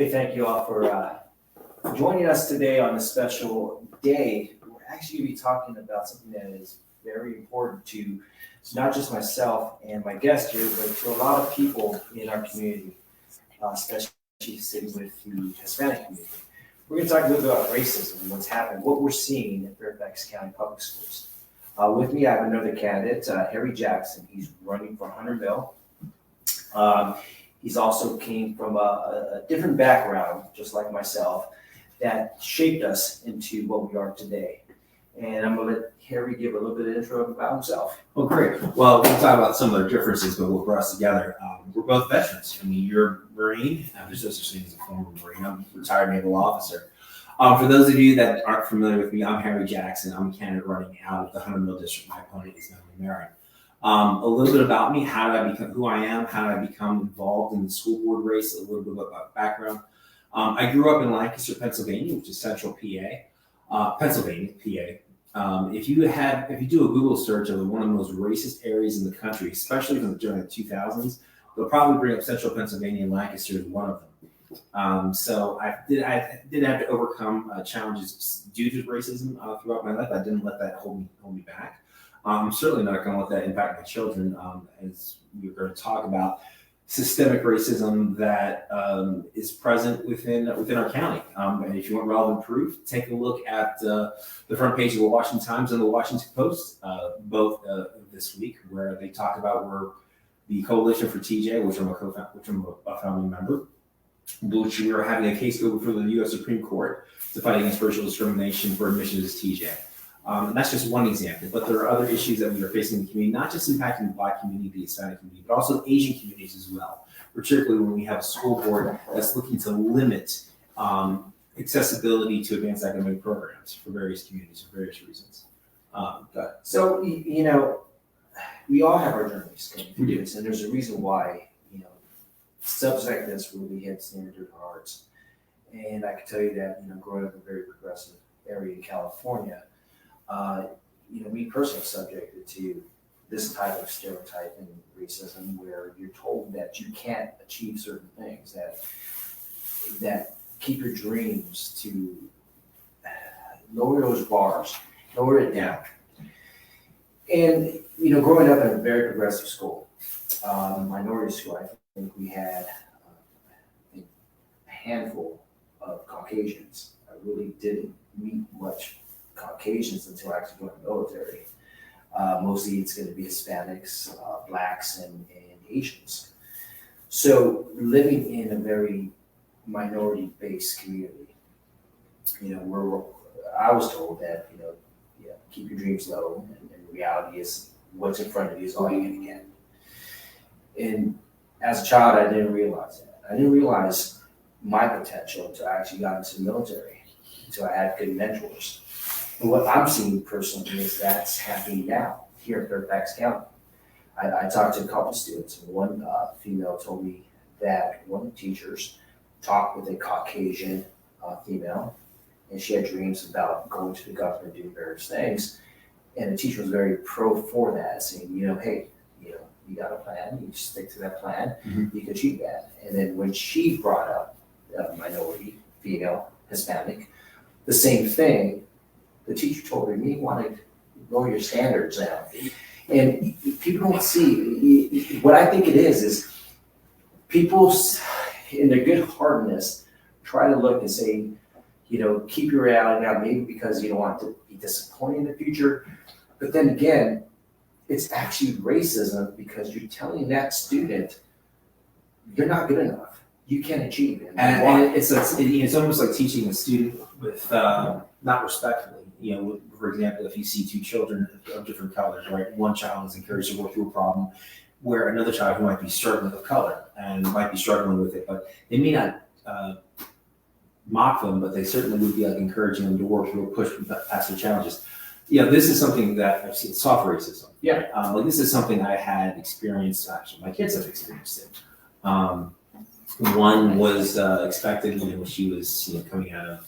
Hey, thank you all for joining us today on this special day. We're actually going to be talking about something that is very important to not just myself and my guest here, but to a lot of people in our community, especially sitting with the Hispanic community. We're going to talk a little bit about racism and what's happened, what we're seeing in Fairfax County Public Schools. With me, I have another candidate, Harry Jackson. He's running for Hunter Mill. He's also came from a different background, just like myself, that shaped us into what we are today. And I'm going to let Harry give a little bit of intro about himself. Well, great. Well, we'll talk about some of the differences, but what brought us together. We're both veterans. I mean, you're a Marine. There's no such thing as a former Marine. I'm a retired naval officer. For those of you that aren't familiar with me, I'm Harry Jackson. I'm a candidate running out of the Hunter Mill District. My opponent is Norma Margulies. A little bit about me, how did I become who I am, how did I become involved in the school board race, a little bit about background. I grew up in Lancaster, Pennsylvania, which is central PA, Pennsylvania, PA. If you do a Google search of one of the most racist areas in the country, especially during the 2000s, they'll probably bring up central Pennsylvania and Lancaster as one of them. So I did have to overcome challenges due to racism throughout my life. I didn't let that hold me back. I'm certainly not going to let that impact my children, as we're going to talk about systemic racism that is present within our county. And if you want relevant proof, take a look at the front page of the Washington Times and the Washington Post, both this week, where they talk about where the Coalition for TJ, which I'm a founding member, which we are having a case go before the U.S. Supreme Court to fight against racial discrimination for admissions as TJ. And that's just one example, but there are other issues that we are facing in the community, not just impacting the Black community, the Hispanic community, but also Asian communities as well, particularly when we have a school board that's looking to limit accessibility to advanced academic programs for various communities for various reasons. So, you know, we all have our journeys coming through this, and there's a reason why, subjects like this really hits near to our hearts. And I can tell you that, growing up in a very progressive area in California, me personally subjected to this type of stereotype and racism where you're told that you can't achieve certain things, that keep your dreams to lower those bars, lower it down. And, growing up in a very progressive school, minority school, I think we had a handful of Caucasians. I really didn't meet much Caucasians until I actually joined the military. Mostly it's going to be Hispanics, Blacks, and Asians. So living in a very minority-based community, I was told that, keep your dreams low, and the reality is what's in front of you is all you're going to get. And as a child, I didn't realize that. I didn't realize my potential until I actually got into the military, until I had good mentors. And what I'm seeing personally is that's happening now here in Fairfax County. I talked to a couple students, and one female told me that one of the teachers talked with a Caucasian female, and she had dreams about going to the government and doing various things. And the teacher was very pro for that, saying, hey, you got a plan, you stick to that plan, you can achieve that. And then when she brought up minority, female, Hispanic, the same thing, the teacher told her, you want to lower your standards down. And people don't see, what I think it is people in their good heartedness try to look and say, keep your reality down, maybe because you don't want to be disappointed in the future. But then again, it's actually racism because you're telling that student, you're not good enough. You can't achieve it. And it's almost like teaching a student with, not respectfully. For example, if you see two children of different colors, right? One child is encouraged to work through a problem where another child who might be struggling with color and might be struggling with it, but they may not mock them, but they certainly would be encouraging them to work through or push past their challenges. This is something that I've seen, soft racism. Yeah. This is something I had experienced, actually, my kids have experienced it. One was expected when she was coming out of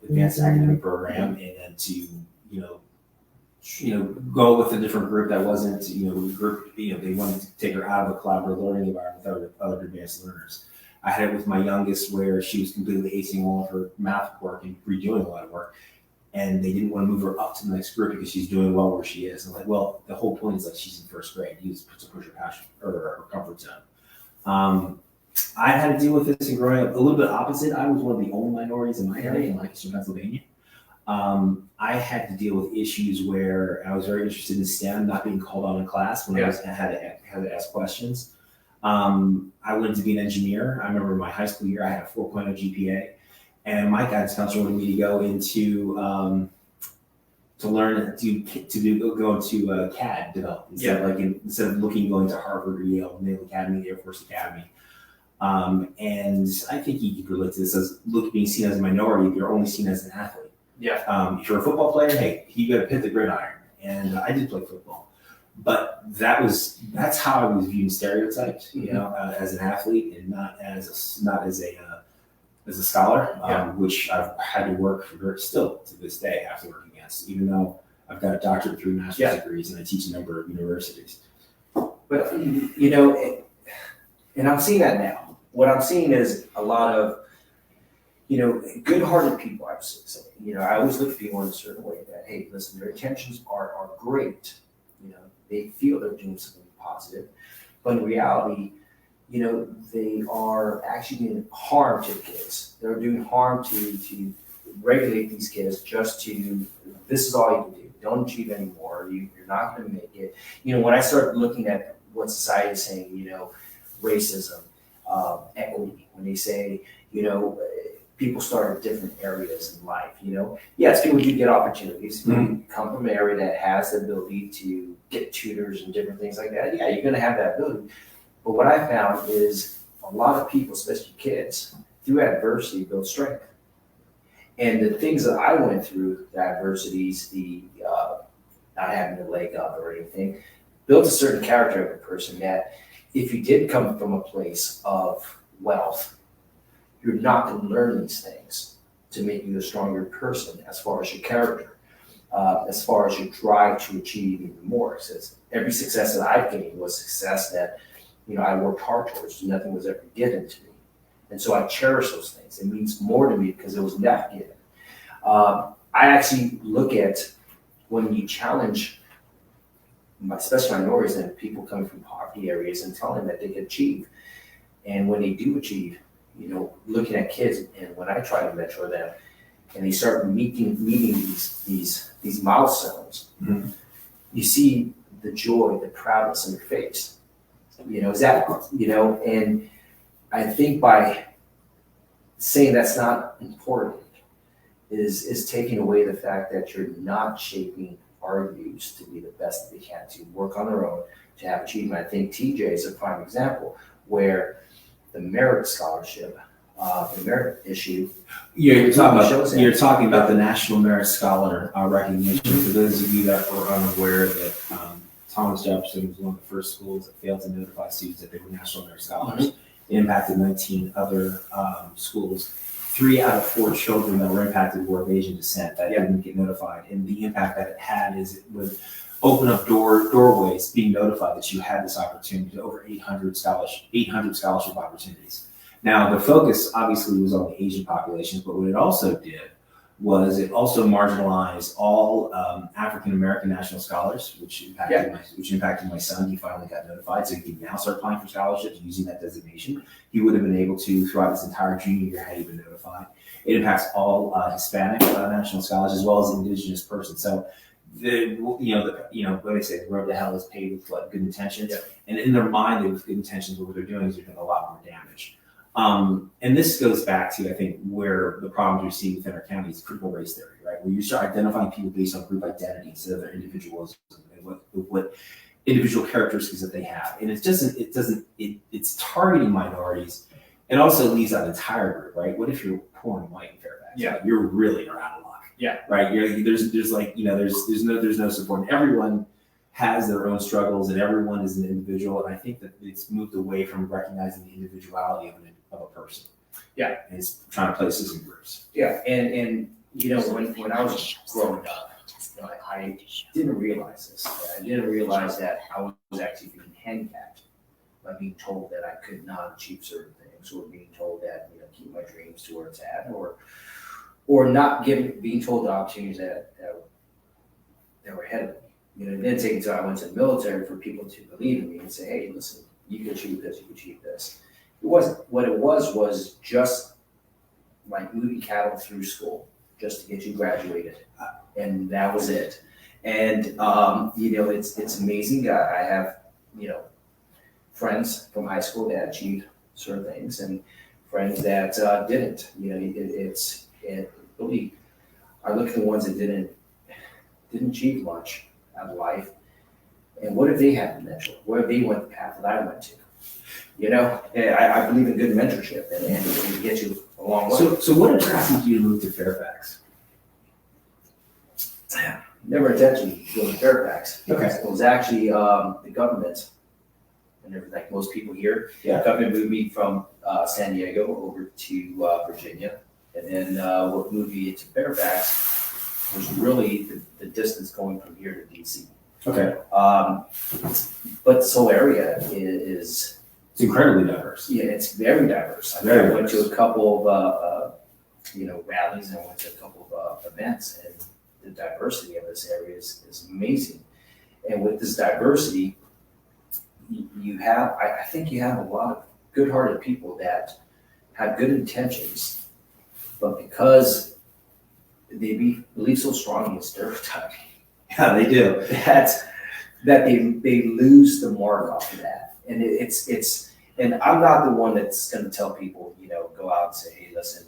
advanced academic program, and then to go with a different group that wasn't group they wanted to take her out of a collaborative learning environment with other advanced learners. I had it with my youngest where she was completely acing all of her math work and redoing a lot of work. And they didn't want to move her up to the next group because she's doing well where she is. I'm like, well, the whole point is like she's in first grade. You just to push her passion or her comfort zone. I had to deal with this in growing up a little bit opposite. I was one of the only minorities in my area in Lancaster, Pennsylvania. I had to deal with issues where I was very interested in STEM, not being called on in class when I had to ask questions. I wanted to be an engineer. I remember my high school year, I had a 4.0 GPA, and my guidance counselor wanted me to go into go into CAD development instead of going to Harvard or Yale, Naval Academy, Air Force Academy. And I think you could relate to this as being seen as a minority. You're only seen as an athlete. Yeah. If you're a football player, hey, you got to hit the gridiron. And I did play football, but that's how I was viewed stereotypes, as an athlete and not as a scholar, which I've had to work for still to this day, have to work against, even though I've got a doctorate, 3 master's degrees, and I teach a number of universities. But, and I'm seeing that now. What I'm seeing is a lot of, good-hearted people, I would say. I always look at people in a certain way that, hey, listen, their intentions are great. They feel they're doing something positive. But in reality, they are actually doing harm to the kids. They're doing harm to regulate these kids just to, this is all you can do. Don't achieve anymore. You're not going to make it. When I start looking at what society is saying, racism, equity, when they say, people start at different areas in life, Yes, people do get opportunities. Mm-hmm. You come from an area that has the ability to get tutors and different things like that. Yeah, you're going to have that ability. But what I found is a lot of people, especially kids, through adversity build strength. And the things that I went through, the adversities, the not having a leg up or anything, built a certain character of a person that if you did come from a place of wealth, you're not going to learn these things to make you a stronger person as far as your character, as far as your drive to achieve even more. Because every success that I've gained was success that, I worked hard towards. Nothing was ever given to me. And so I cherish those things. It means more to me because it was never given. I actually look at when you challenge, especially minorities and people coming from poverty areas and telling them that they can achieve. And when they do achieve, looking at kids, and when I try to mentor them, and they start meeting these milestones, mm-hmm. you see the joy, the proudness in their face. And I think by saying that's not important is taking away the fact that you're not shaping our youth to be the best that they can, to work on their own, to have achievement. I think TJ is a prime example where the merit scholarship, the merit issue. Yeah, you're talking about the National Merit Scholar recognition. For those of you that were unaware that Thomas Jefferson was one of the first schools that failed to notify students that they were National Merit Scholars. Mm-hmm. It impacted 19 other schools. 3 out of 4 children that were impacted were of Asian descent that didn't get notified. And the impact that it had is it would open up doorways being notified that you had this opportunity to over 800 scholarship opportunities. Now, the focus obviously was on the Asian populations, but what it also did was it also marginalized all African-American national scholars, which impacted my son. He finally got notified, so he can now start applying for scholarships using that designation. He would have been able to throughout his entire junior year had he been notified. It impacts all Hispanic national scholars as well as indigenous persons. So what they say, the road to hell is paved with good intentions, and in their mind, with good intentions, what they're doing is they're doing a lot more damage. And this goes back to, I think, where the problems we see within our county is critical race theory, right? Where you start identifying people based on group identity instead of their individualism and what individual characteristics that they have. And it's targeting minorities. It also leaves out an entire group, right? What if you're poor and white in Fairfax? Yeah. Right? You're really out of luck. Yeah. Right. There's no support. And everyone has their own struggles, and everyone is an individual. And I think that it's moved away from recognizing the individuality of a person. Yeah. And it's trying to place us in groups. Yeah. And when I was growing up, I didn't realize this. I didn't realize that I was actually being handicapped by being told that I could not achieve certain things. things, or being told that, keep my dreams to where it's at, or not being told the opportunities that were ahead of me. It didn't take until I went to the military for people to believe in me and say, hey, listen, you can achieve this, you can achieve this. What it was just like moving cattle through school just to get you graduated. And that was it. And, it's amazing. I have, friends from high school that achieved certain things and friends that didn't. Really, I look at the ones that didn't achieve much out of life. And what if they had a mentor? What if they went the path that I went to? I believe in good mentorship and it can get you a long way. So what attracted you to move to Fairfax? Never intentionally to go to Fairfax. Okay. It was actually the government, and like most people here, the government moved me from San Diego over to Virginia, and then what moved me to Fairfax was really the distance going from here to DC. Okay. But this whole area is it's incredibly diverse. Yeah, it's very diverse. I went to a couple of rallies and I went to a couple of events, and the diversity of this area is amazing. And with this diversity, I think you have a lot of good-hearted people that have good intentions, but because they believe so strongly in stereotyping, Yeah, they do. that they lose the mark off of that. And and I'm not the one that's going to tell people, go out and say, hey, listen,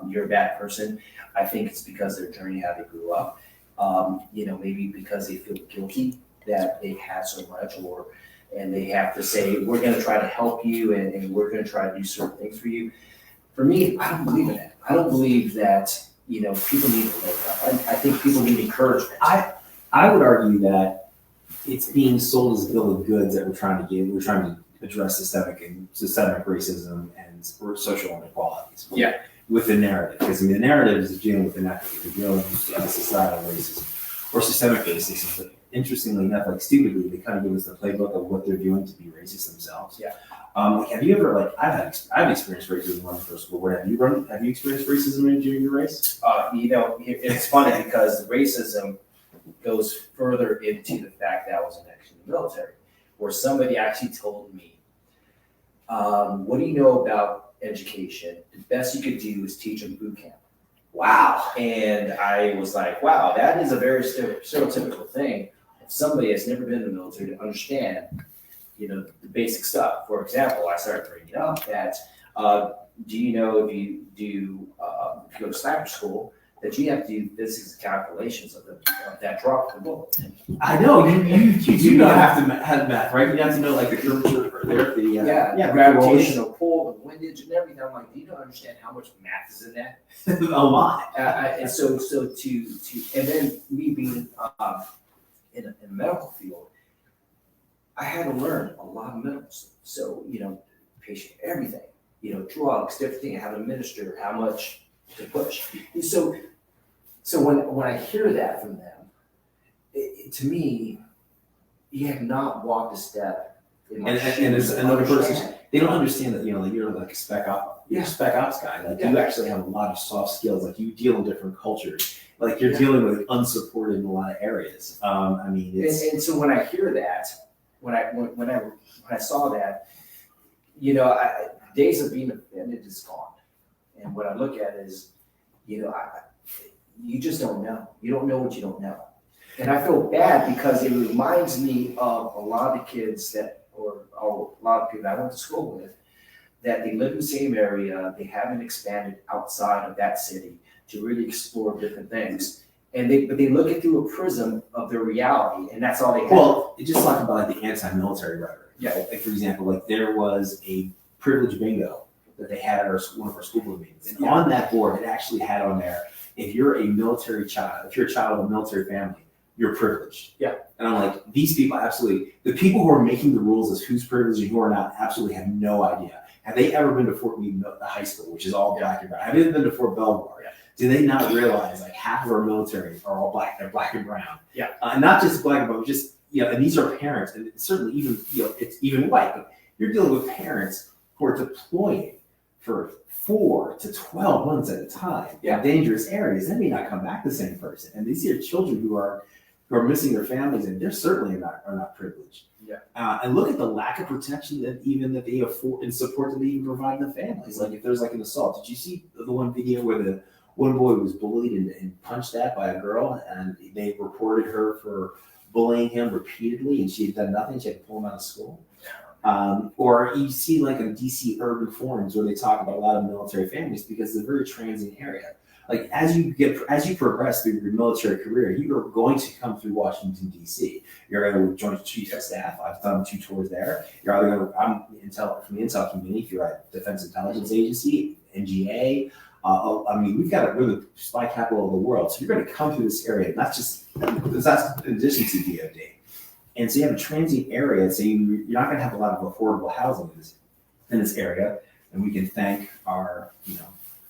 you're a bad person. I think it's because their journey, how they grew up, maybe because they feel guilty that they had so much, and they have to say, we're going to try to help you and we're going to try to do certain things for you. For me, I don't believe in that. I don't believe that, people need to wake up. I think people need encouragement. I would argue that it's being sold as a bill of goods that we're trying to address systemic racism and social inequalities. Yeah. With the narrative, because the narrative is dealing with inequity, they're dealing with societal racism or systemic racism. But interestingly enough, like stupidly, they kind of give us the playbook of what they're doing to be racist themselves. Yeah. Have you ever I've experienced racism running for school. Have you experienced racism during your race? It's funny because racism goes further into the fact that I was actually in the military, where somebody actually told me, what do you know about education? The best you could do is teach them boot camp. Wow. And I was like, wow, that is a very stereotypical thing. Somebody that's never been in the military to understand, the basic stuff. For example, I started bringing up that, do you know if you go to sniper school, that you have to do physics calculations of that drop of the bullet. I know you do not have to have math, right? You have to know like the curvature there, the gravitational pull, the windage, and everything. I'm like, do you not understand how much math is in that? A lot. And so and then me being in a medical field, I had to learn a lot of medicine. So patient everything, drugs, different thing, how to administer, how much to push. So when I hear that from them, to me, you have not walked a step in my shoes. And as another person, they don't understand that you're like a spec ops guy. Like you actually have a lot of soft skills. Like you deal in different cultures. Like you're dealing with unsupported in a lot of areas. And so when I hear that, when I saw that, days of being offended is gone. And what I look at is, you just don't know. You don't know what you don't know. And I feel bad because it reminds me of a lot of the kids or a lot of people I went to school with, that they live in the same area, they haven't expanded outside of that city to really explore different things. But they look it through a prism of their reality, and that's all they have. Well, just talk about like the anti-military rhetoric. Yeah. Like for example, like there was a privilege bingo that they had at one of our school board meetings. And on that board, it actually had on there, if you're a military child, if you're a child of a military family, you're privileged. Yeah. And I'm like, these people the people who are making the rules as who's privileged and who are not absolutely have no idea. Have they ever been to Fort Meade High School, which is all black and brown? Have they been to Fort Belvoir? Yeah. Do they not realize like half of our military are all black? They're black and brown. Yeah. Not just black and brown, just, and these are parents, and certainly even, it's even white, but you're dealing with parents who are deploying for 4 to 12 months at a time Yeah. in dangerous areas, they may not come back the same person. And these are children who are missing their families, and they're certainly are not privileged. Yeah. And look at the lack of protection that they afford and support that they even provide the families. Like if there's like an assault, did you see the one video where the one boy was bullied and punched at by a girl, and they reported her for bullying him repeatedly, and she had done nothing. She had to pull him out of school. Or you see like in DC urban forums where they talk about a lot of military families because it's a very transient area. Like as you progress through your military career, you are going to come through Washington D.C. You're going to join the chief of staff. I've done 2 tours there. You're either going to from the intel community. If you're at Defense Intelligence Agency, NGA. We've got we're the spy capital of the world, so you're going to come through this area. That's in addition to DoD. And so you have a transient area, so you're not going to have a lot of affordable housing in this area. And we can thank our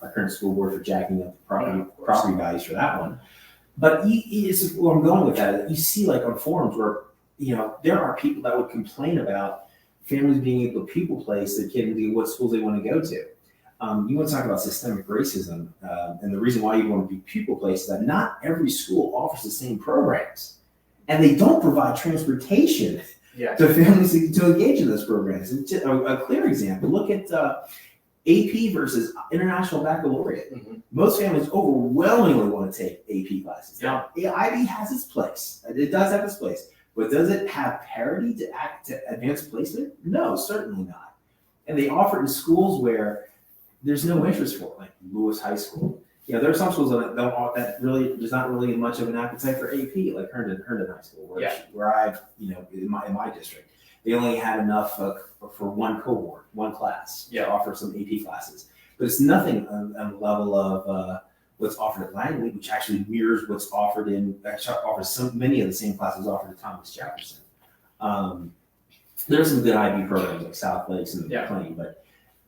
current school board for jacking up property values for that one. But it's where I'm going with that. You see, like on forums where there are people that would complain about families being able to pupil place their kid into what schools they want to go to. You want to talk about systemic racism, and the reason why you want to be pupil placed is that not every school offers the same programs. And they don't provide transportation to families to engage in those programs. And a clear example, look at AP versus International Baccalaureate. Mm-hmm. Most families overwhelmingly want to take AP classes. Yeah. Now, IB has its place. It does have its place. But does it have parity to advanced placement? No, certainly not. And they offer it in schools where there's no interest for it, like Lewis High School. There are some schools that really there's not really much of an appetite for AP, like Herndon High School, where I, in my district, they only had enough for one cohort, one class to offer some AP classes. But it's nothing on the level of what's offered at Langley, which actually mirrors what's offered offers many of the same classes offered at Thomas Jefferson. There's some good IB programs like South Lakes and the Plain, but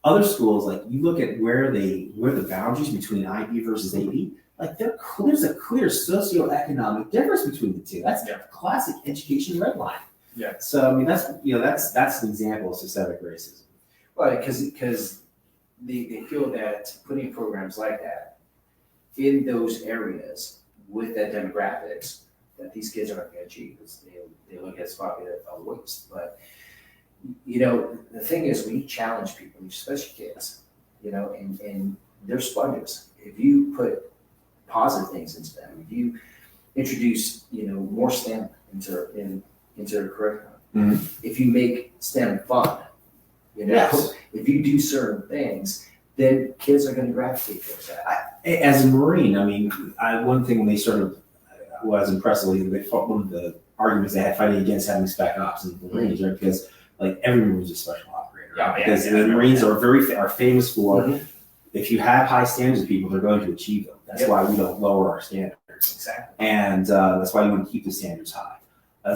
other schools, like you look at where the boundaries between IB versus AB, like there's a clear socioeconomic difference between the two. That's classic education redlining. Yeah. So that's an example of systemic racism. Well, because they feel that putting programs like that in those areas with that demographics, that these kids aren't going to achieve. They look at it as probably a waste. But the thing is, we challenge people, especially kids, and they're sponges. If you put positive things into them, if you introduce, more STEM into their curriculum, if you make STEM fun, if you do certain things, then kids are going to gravitate towards that. As a Marine, one thing when they was impressed with, one of the arguments they had fighting against having spec ops in the Marines, right? Because like every Marine's a special operator, right? Because the Marines are famous for if you have high standards of people, they're going to achieve them. That's why we don't lower our standards. Exactly. And that's why you want to keep the standards high.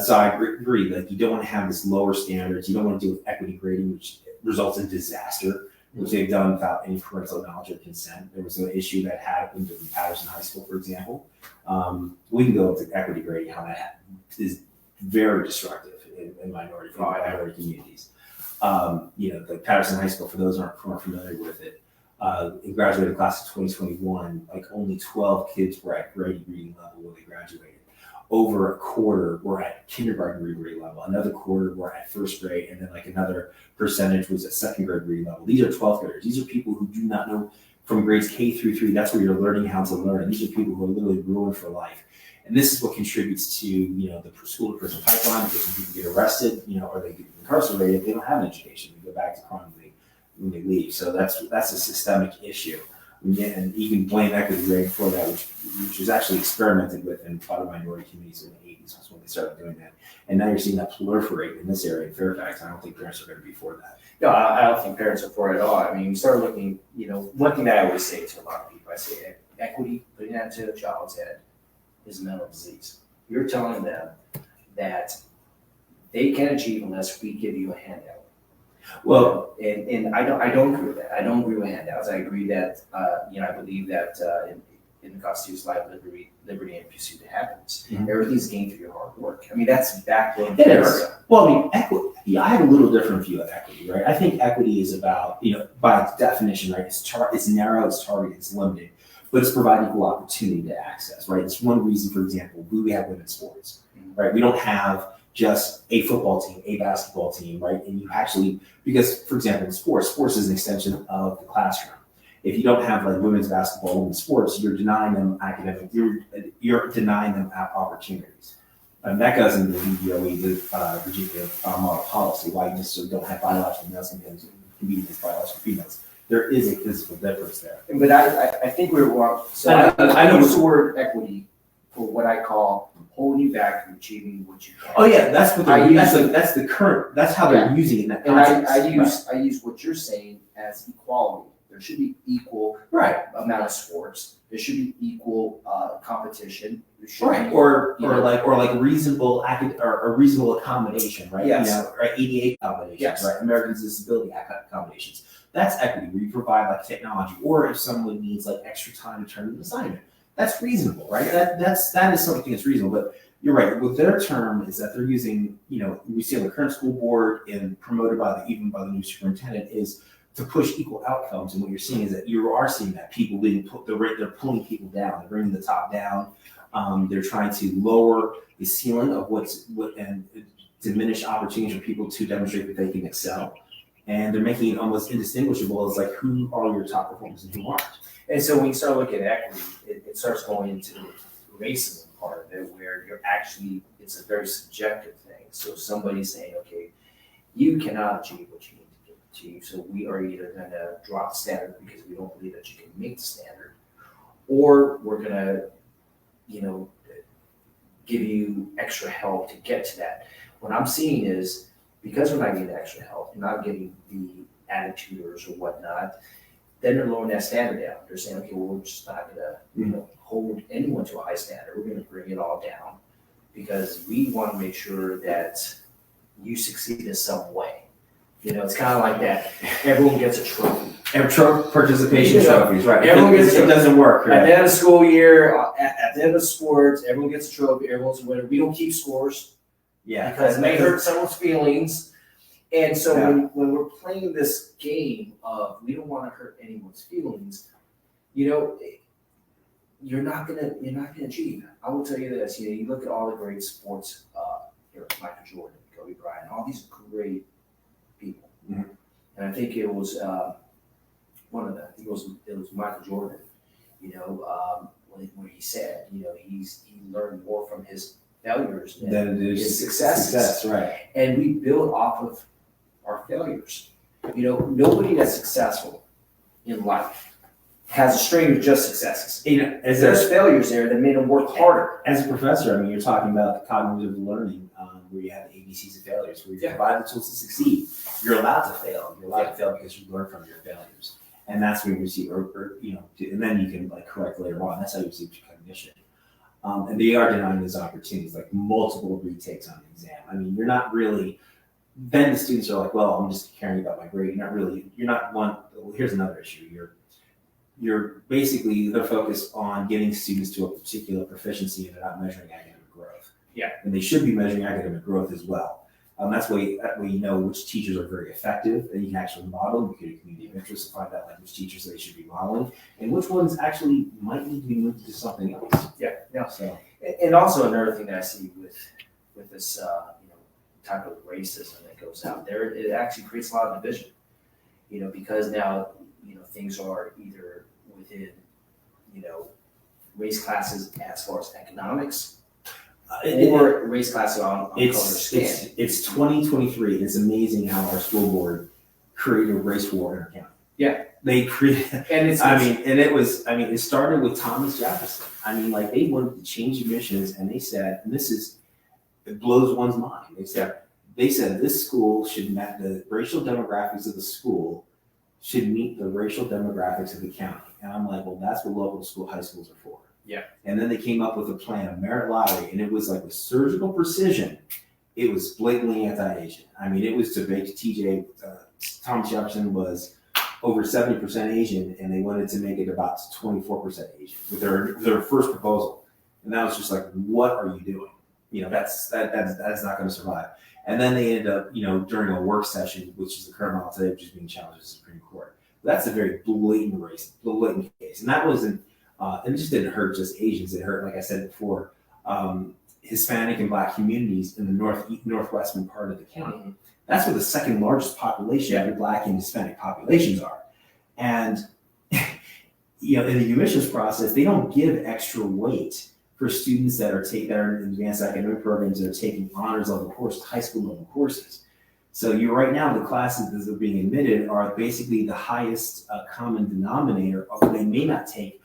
So I agree, like you don't want to have this lower standards. You don't want to deal with equity grading, which results in disaster, which they've done without any parental knowledge or consent. There was an issue that happened in Patterson High School, for example. We can go into equity grading, how that is very destructive in minority communities. The Patterson High School, for those who aren't familiar with it, in graduating class of 2021, like only 12 kids were at grade reading level when they graduated. Over a quarter were at kindergarten reading level, another quarter were at first grade, and then like another percentage was at second grade reading level. These are 12th graders. These are people who do not know from grades K through 3. That's where you're learning how to learn. And these are people who are literally ruined for life. And this is what contributes to the school to prison pipeline, because when people get arrested, or they get incarcerated, they don't have an education. They go back to crime when they leave. So that's a systemic issue. And you can blame equity grading for that, which was actually experimented with in a lot of minority communities in the 80s. That's when they started doing that. And now you're seeing that proliferate in this area in Fairfax. I don't think parents are going to be for that. No, I don't think parents are for it at all. You start looking, one thing that I always say to a lot of people, I say equity, putting that to a child's head, is a mental disease. You're telling them that they can't achieve unless we give you a handout. Well, and I don't agree with that. I don't agree with handouts. I agree that I believe that in the Constitution, life, liberty, and pursuit of happiness. Everything's gained through your hard work. That's backbone of America. Well, Yeah, I have a little different view of equity, right? I think equity is about, by its definition, right? It's narrow, it's targeted, it's limited, but it's providing equal opportunity to access, right? It's one reason, for example, we have women's sports, right? We don't have just a football team, a basketball team, right? And you actually, because, for example, in sports is an extension of the classroom. If you don't have like women's basketball, women's sports, you're denying them you're denying them opportunities. And that goes into the VDOE, the Virginia model policy, why you necessarily don't have biological males competing against biological females. There is a physical difference there. But I think we're wrong. So I use the word equity for what I call holding you back from achieving what you can. Oh yeah, that's what that's the current. That's how they're using it in that context. I use what you're saying as equality. There should be equal amount of sports. There should be equal competition. Or like reasonable or reasonable accommodation, right? Yes. Right? ADA accommodations, yes. Right? Americans with Disability accommodations. That's equity, where you provide like technology, or if someone needs like extra time to turn an assignment, that's reasonable, right? That is something that's reasonable. But you're right. What their term is that they're using, we see on the current school board and promoted even by the new superintendent is to push equal outcomes. And what you're seeing is that you are seeing that people being they're pulling people down, they're bringing the top down. They're trying to lower the ceiling of and diminish opportunities for people to demonstrate that they can excel. And they're making it almost indistinguishable as like who are your top performers and who aren't. And so when you start looking at equity, it starts going into the racism part of it, where it's a very subjective thing. So somebody's saying, okay, you cannot achieve what you need to achieve, so we are either going to drop the standard because we don't believe that you can meet the standard, or we're going to give you extra help to get to that. What I'm seeing is, because we're not getting extra help, we're not getting the attituders or whatnot, then they're lowering that standard down. They're saying, okay, well, we're just not going to hold anyone to a high standard. We're going to bring it all down because we want to make sure that you succeed in some way. It's kind of like that. Everyone gets a trophy. Participation trophies, right? Everyone gets a trophy. It doesn't work. Right? At the end of school year, at the end of sports, everyone gets a trophy. Everyone's a winner. We don't keep scores. Yeah. Because it may hurt someone's feelings. And so when we're playing this game of we don't want to hurt anyone's feelings, you're not gonna achieve. I will tell you this. You look at all the great sports Michael Jordan, Kobe Bryant, all these great people. Mm-hmm. And I think it was it was Michael Jordan, when he said, he learned more from his failures than his successes. Success, right. And we build off of our failures. Nobody that's successful in life has a string of just successes. There's failures there that made them work harder. As a professor, you're talking about the cognitive learning, where you have the ABCs of failures, where you provide the tools to succeed. You're allowed to fail. You're allowed to fail because you learn from your failures. And that's when you see, and then you can correct later on. That's how you see cognition. And they are denying those opportunities, like multiple retakes on the exam. You're not really, then the students are like, well, I'm just caring about my grade. Here's another issue. You're basically, they're focused on getting students to a particular proficiency and they're not measuring academic growth. Yeah. And they should be measuring academic growth as well. That's why you know which teachers are very effective, and you can actually model. You can do a community of interest to find out which teachers they should be modeling, and which ones actually might need to be moved to something else. Yeah. So, and also another thing that I see with this type of racism that goes out there, it actually creates a lot of division. Because now things are either within race classes as far as economics. Or race classes on color skin. It's 2023. It's amazing how our school board created a race war in our county. Yeah. They created, it started with Thomas Jefferson. They wanted to change admissions, and they said, and it blows one's mind. They said this school should match the racial demographics of the school should meet the racial demographics of the county. And I'm like, well, that's what local high schools are for. Yeah. And then they came up with a plan of merit lottery, and it was like with surgical precision. It was blatantly anti-Asian. It was to make TJ, Thomas Jefferson was over 70% Asian, and they wanted to make it about 24% Asian with their first proposal. And that was just like, what are you doing? that's not going to survive. And then they ended up, during a work session, which is the current model today, which is being challenged at the Supreme Court. That's a very blatant case. And that wasn't, and it just didn't hurt just Asians. It hurt, like I said before, Hispanic and Black communities in the northwestern part of the county. That's where the second largest population of the Black and Hispanic populations are. And, in the admissions process, they don't give extra weight for students that are in advanced academic programs that are taking honors level courses, high school level courses. So right now, the classes that are being admitted are basically the highest common denominator of they may not take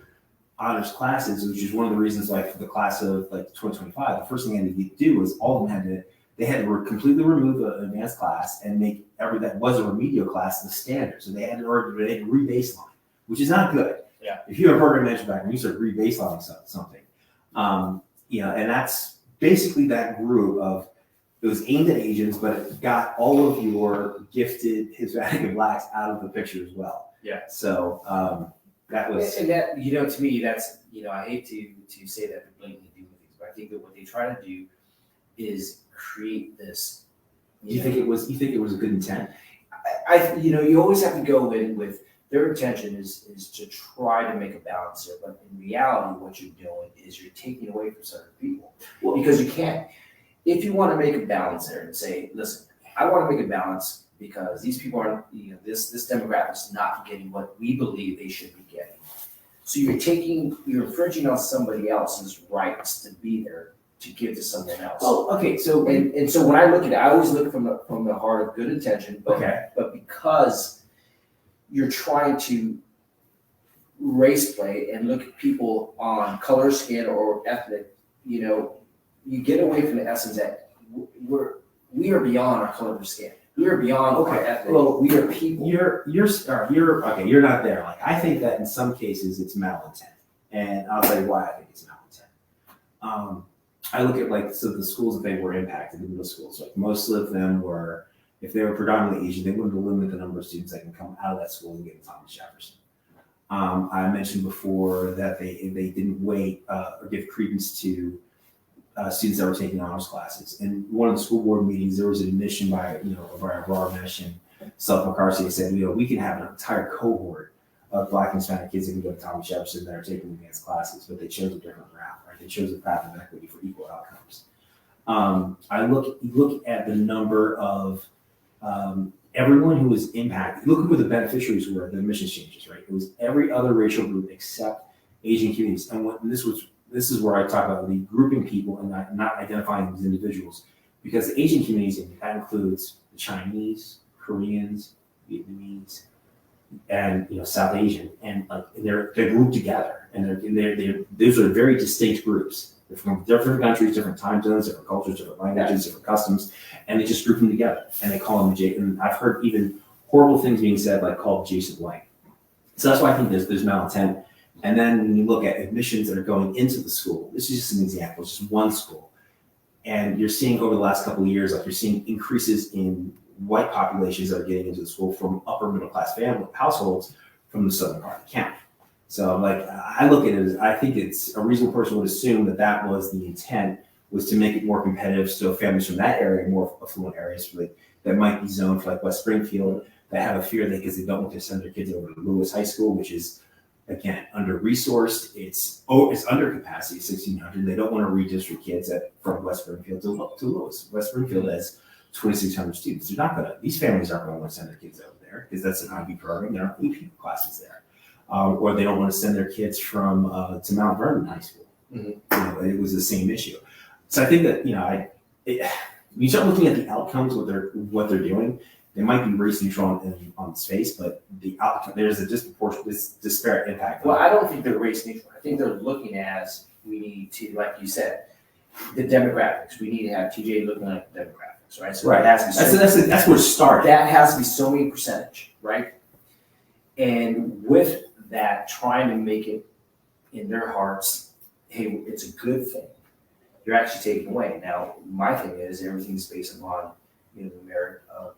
honors classes, which is one of the reasons, like for the class of 2025, the first thing they had to do was all of them had to completely remove an advanced class and make that was a remedial class the standard. So they had to re-baseline, which is not good. Yeah. If you have a program management background, you start re-baselining something. And that's basically that group of, it was aimed at Asians, but it got all of your gifted Hispanic and Blacks out of the picture as well. Yeah. So that was. And that, to me, that's, I hate to say that they're blatantly doing things, but I think that what they try to do is create this. You think it was a good intent? You always have to go in with their intention is to try to make a balance here, but in reality, what you're doing is you're taking away from certain people. Well, because you can't. If you want to make a balance there and say, listen, I want to make a balance because these people aren't, this demographic is not getting what we believe they should be getting. So you're infringing on somebody else's rights to be there to give to someone else. Oh, okay. So and so when I look at it, I always look from the heart of good intention, but because you're trying to race play and look at people on color, skin, or ethnic, you get away from the essence that we are beyond our color of skin. We are beyond our ethnic. Well, we are people. You're okay. You're not there. Like, I think that in some cases it's malintent, and I'll tell you why I think it's malintent. I look at the schools that they were impacted, the middle schools. Like, most of them were, if they were predominantly Asian, they wanted to limit the number of students that can come out of that school and get into Thomas Jefferson. I mentioned before that they didn't wait or give credence to students that were taking honors classes. In one of the school board meetings, there was an admission by Ramesh and Supt McCarthy. They said, we can have an entire cohort of Black and Hispanic kids that can go to Thomas Jefferson that are taking advanced classes, but they chose a different route, right? They chose a path of equity for equal outcomes. I look at the number of everyone who was impacted. Look at who the beneficiaries were of the admissions changes, right? It was every other racial group except Asian communities. And this is where I talk about the grouping people and not identifying them as individuals, because the Asian communities, that includes the Chinese, Koreans, Vietnamese, and South Asian, and they're grouped together, and those are very distinct groups. They're from different countries, different time zones, different cultures, different languages, different customs, and they just group them together, and they call them and I've heard even horrible things being said, called Jason Blank. So that's why I think there's malintent. And then when you look at admissions that are going into the school, this is just an example, it's just one school, and you're seeing over the last couple of years, you're seeing increases in white populations that are getting into the school from upper middle class family households from the southern part of the county. So I look at it as, I think it's a reasonable person would assume that was the intent, was to make it more competitive, so families from that area, more affluent areas that might be zoned for West Springfield, that have a fear because they don't want to send their kids over to Lewis High School, which is, again, under-resourced. It's under capacity, 1,600. They don't want to redistrict kids from West Springfield to Lewis. West Springfield has 2,600 students. These families aren't going to want to send their kids over there because that's an IB program. There aren't AP classes there. Or they don't want to send their kids to Mount Vernon High School. Mm-hmm. It was the same issue. So I think that when you start looking at the outcomes, what they're doing, they might be race neutral on its face, but the outcome, there's a disparate impact. Well, I don't think they're race neutral. I think they're looking as, we need to, like you said, the demographics. We need to have TJ looking like the demographics, right? So right. That's where it started. That has to be so many percentage, right? And with that, trying to make it in their hearts, hey, it's a good thing. You're actually taking away. Now, my thing is everything's based upon the merit of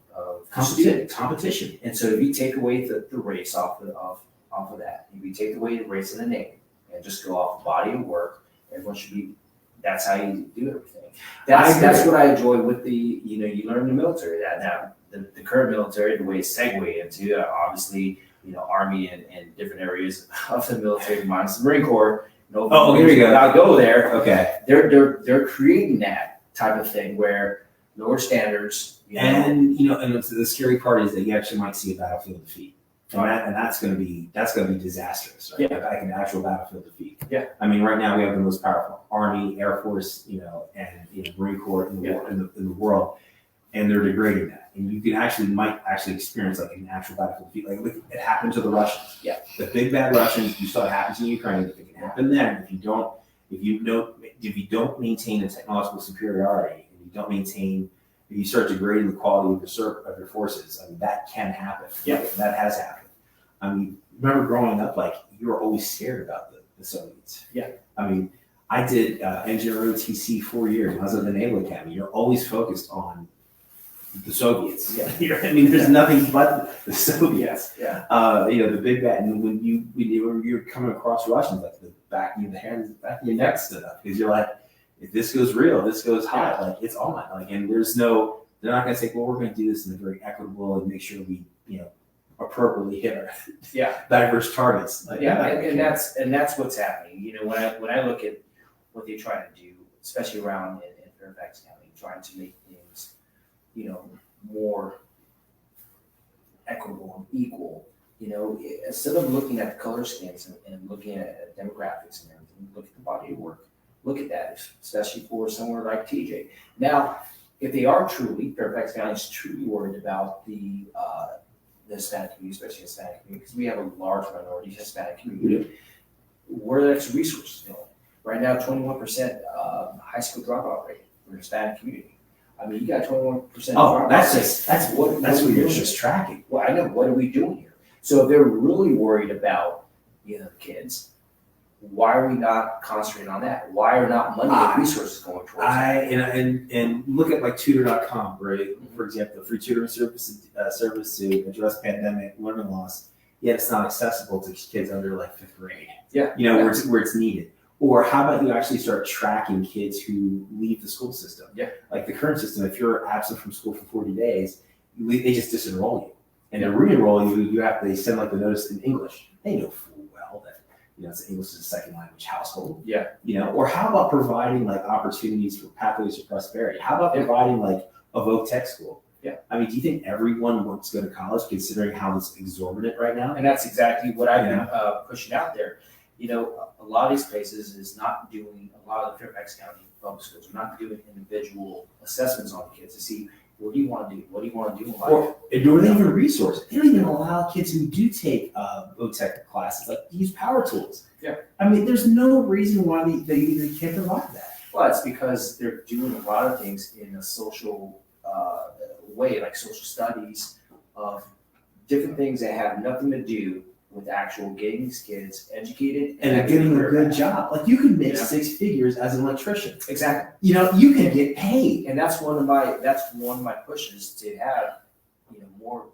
competition. And so if you take away the race off of that, if you take away the race in the name and just go off the body of work, everyone should be that's how you do everything. That's what I enjoy with the, you learn in the military that now. The current military, the way it's segued into, obviously, Army and different areas of the military, minus the Marine Corps. Here you go. I'll go there. Okay. They're creating that type of thing where lower standards. And the scary part is that you actually might see a battlefield defeat, and that's going to be disastrous, right? Yeah. Like an actual battlefield defeat. Yeah. I mean, right now we have the most powerful Army, Air Force, and Marine Corps in the world, and they're degrading that. And you might actually experience like an actual battlefield defeat. Like it happened to the Russians. Yeah. The big bad Russians. You saw it happen to Ukraine. It can happen then if you don't maintain a technological superiority, and if you start degrading the quality of your forces. I mean, that can happen. Yeah. That has happened. I mean, remember growing up, like you were always scared about the Soviets. Yeah. I mean, I did engineer OTC 4 years. I was at the Naval Academy. You're always focused on the Soviets. Yeah. I mean, there's nothing but the Soviets. Yeah. The big bad. And when you're coming across Russians, like the back of your neck stood up because you're like, if this goes real, this goes hot. Like it's on. Like, and they're not going to say, well, we're going to do this in a very equitable and make sure we, appropriately hit our diverse targets. Like, and that's what's happening. When I look at what they're trying to do, especially around in Fairfax County, trying to make things, more equitable and equal. Instead of looking at the color schemes and looking at demographics and everything, look at the body of work. Look at that, especially for somewhere like TJ. Now, if they are Fairfax County is truly worried about the Hispanic community, especially Hispanic community, because we have a large minority Hispanic community, where that's resources going. Right now, 21% high school dropout rate for the Hispanic community. I mean, you got 21% dropout. That's what you're just tracking. Well, I know. What are we doing here? So if they're really worried about the kids, why are we not concentrating on that? Why are not money and resources going towards that? And look at like tutor.com, right? For example, the free tutoring service to address pandemic learning loss, yet it's not accessible to kids under like 5th grade. Yeah. Where it's needed. Or how about you actually start tracking kids who leave the school system? Yeah. Like the current system, if you're absent from school for 40 days, they just disenroll you. And to re-enroll you, they send like the notice in English. They know full well that English is a second language household. Yeah. Or how about providing like opportunities for pathways to prosperity? How about providing like a voc tech school? Yeah. I mean, do you think everyone wants to go to college considering how it's exorbitant right now? And that's exactly what I've been pushing out there. A lot of these places is not doing, a lot of the Fairfax County public schools are not doing individual assessments on the kids to see what do you want to do? What do you want to do in life? Or do they even resource? They don't even allow kids who do take voc tech classes like use power tools. Yeah. I mean, there's no reason why they can't provide that. Well, it's because they're doing a lot of things in a social way, like social studies of different things that have nothing to do with actual getting these kids educated and getting a good job. Like you could make 6 figures as an electrician. Exactly. You can get paid. And that's one of my pushes to have, more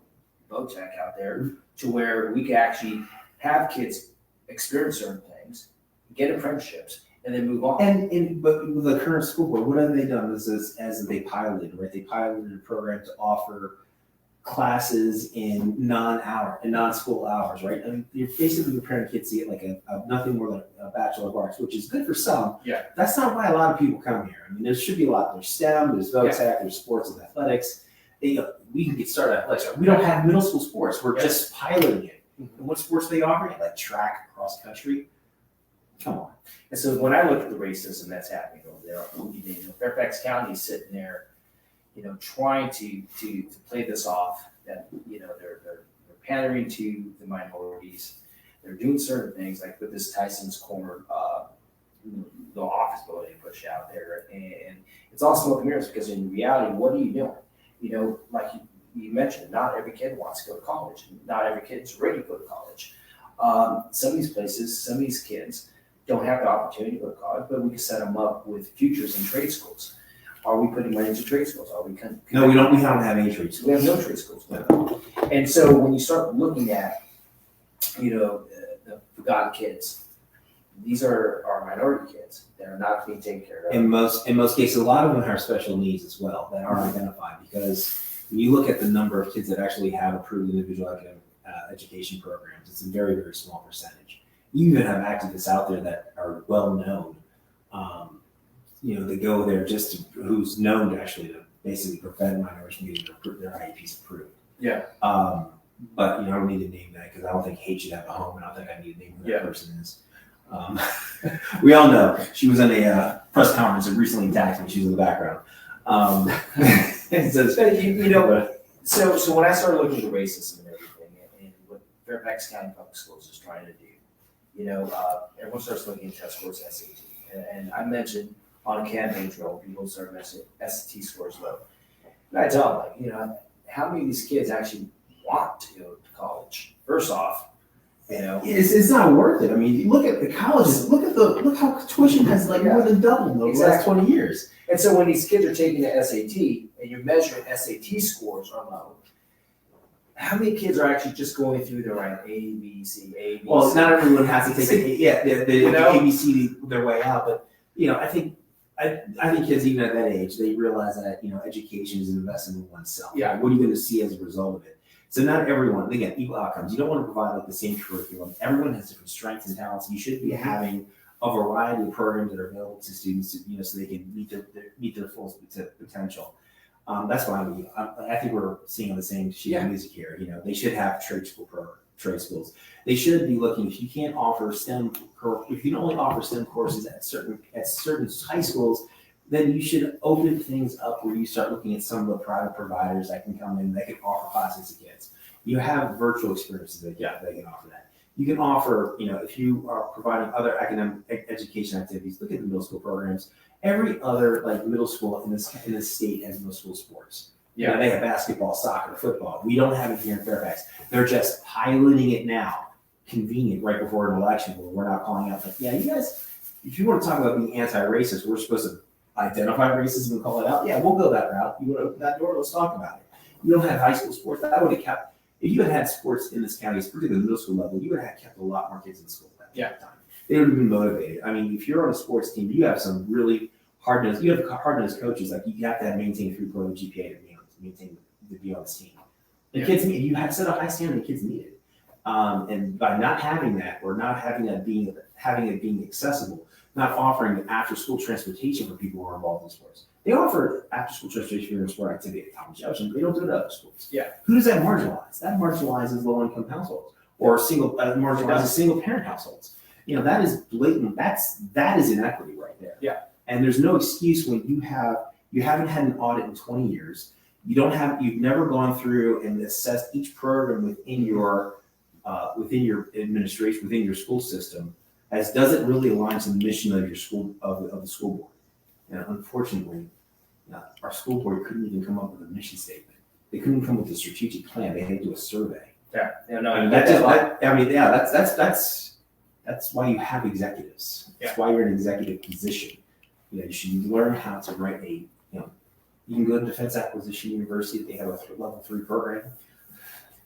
voc tech out there to where we can actually have kids experience certain things, get apprenticeships, and then move on. But with the current school board, what have they done as they piloted, right? They piloted a program to offer classes in non-school hours, right? I mean, you're basically preparing kids to get like a nothing more than a Bachelor of Arts, which is good for some. Yeah. That's not why a lot of people come here. I mean, there should be a lot. There's STEM, there's voc tech, there's sports and athletics. We can get started at athletics. We don't have middle school sports. We're just piloting it. And what sports they offer? Like track, cross country. Come on. And so when I look at the racism that's happening over there, Fairfax County is sitting there, trying to play this off that, they're pandering to the minorities. They're doing certain things like with this Tyson's Corner, the office building pushed out there. And it's all smoke and mirrors because in reality, what are you doing? Like you mentioned, not every kid wants to go to college. Not every kid's ready to go to college. Some of these places, some of these kids don't have the opportunity to go to college, but we can set them up with futures in trade schools. Are we putting money into trade schools? No, we don't. We don't have any trade schools. We have no trade schools. And so when you start looking at, the forgotten kids, these are our minority kids that are not being taken care of. In most cases, a lot of them have special needs as well that are identified, because when you look at the number of kids that actually have approved individual academic education programs, it's a very, very small percentage. You even have activists out there that are well known, they go there who's known to actually to basically prevent minorities from getting their IEPs approved. Yeah. But I don't need to name that because I don't think hate should have a home, and I don't think I need to name who that person is. We all know she was in a press conference and recently attacked me. She was in the background. So when I started looking at racism and everything, and what Fairfax County Public Schools is trying to do, everyone starts looking at test scores, SAT, and I mentioned on a campaign trail, people start mentioning SAT scores low. And I tell them, how many of these kids actually want to go to college? First off, it's not worth it. I mean, look at the colleges. Look how tuition has more than doubled over the last 20 years. And so when these kids are taking the SAT and you're measuring SAT scores are low, how many kids are actually just going through the right A, B, C, A, B, C? Well, not everyone has to take the ABC their way out, but I think kids even at that age, they realize that education is an investment in oneself. Yeah. What are you going to see as a result of it? So not everyone, again, equal outcomes. You don't want to provide the same curriculum. Everyone has different strengths and talents. You should be having a variety of programs that are available to students, so they can meet their full potential. That's why I think we're seeing the same sheet of music here. They should have trade schools. They should be looking, if you can't offer STEM, if you can only offer STEM courses at certain high schools, then you should open things up where you start looking at some of the private providers that can come in that can offer classes to kids. You have virtual experiences that can offer that. You can offer, if you are providing other academic education activities, look at the middle school programs. Every other middle school in this state has middle school sports. Yeah, they have basketball, soccer, football. We don't have it here in Fairfax. They're just piloting it now, convenient right before an election where we're not calling out you guys, if you want to talk about being anti-racist, we're supposed to identify racism and call it out. Yeah, we'll go that route. You want to open that door? Let's talk about it. You don't have high school sports. That would have kept. If you had sports in this county, particularly the middle school level, you would have kept a lot more kids in school at that time. They would have been motivated. I mean, if you're on a sports team, you have some really hard-nosed coaches. You have to maintain 3.0 GPA to be on this team. The kids need. You have set a high standard. The kids need it. And by not having that, or not having it being accessible, not offering after-school transportation for people who are involved in sports. They offer after-school transportation for your sport activity at Thomas Jefferson. They don't do it at other schools. Yeah. Who does that marginalize? That marginalizes low-income households or marginalizes single-parent households. That is blatant. That is inequity right there. Yeah. And there's no excuse when you haven't had an audit in 20 years. You've never gone through and assessed each program within your administration, within your school system, as does it really align to the mission of your school of the school board. And unfortunately, our school board couldn't even come up with a mission statement. They couldn't come up with a strategic plan. They had to do a survey. Yeah, that's why you have executives. That's why you're in an executive position. You should learn how to write you can go to Defense Acquisition University. They have a level 3 program.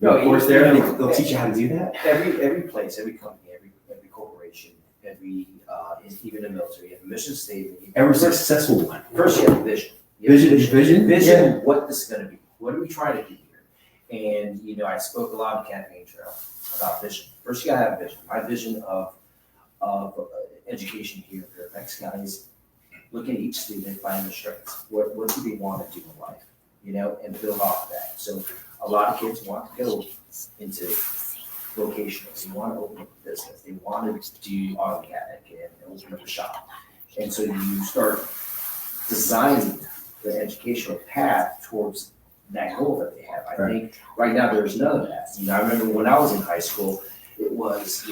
Of course, they'll teach you how to do that. Every place, every company, every corporation, even the military, you have a mission statement. Every successful one. First, you have a vision. Vision. What this is going to be. What are we trying to do here? And I spoke a lot on campaign trail about vision. First, you got to have a vision. My vision of education here in Fairfax County is look at each student, find their strengths. What do they want to do in life? And build off of that. So a lot of kids want to go into vocational. They want to open up a business. They want to do auto mechanic and open up a shop. And so you start designing the educational path towards that goal that they have. I think right now there's none of that. I remember when I was in high school, it was,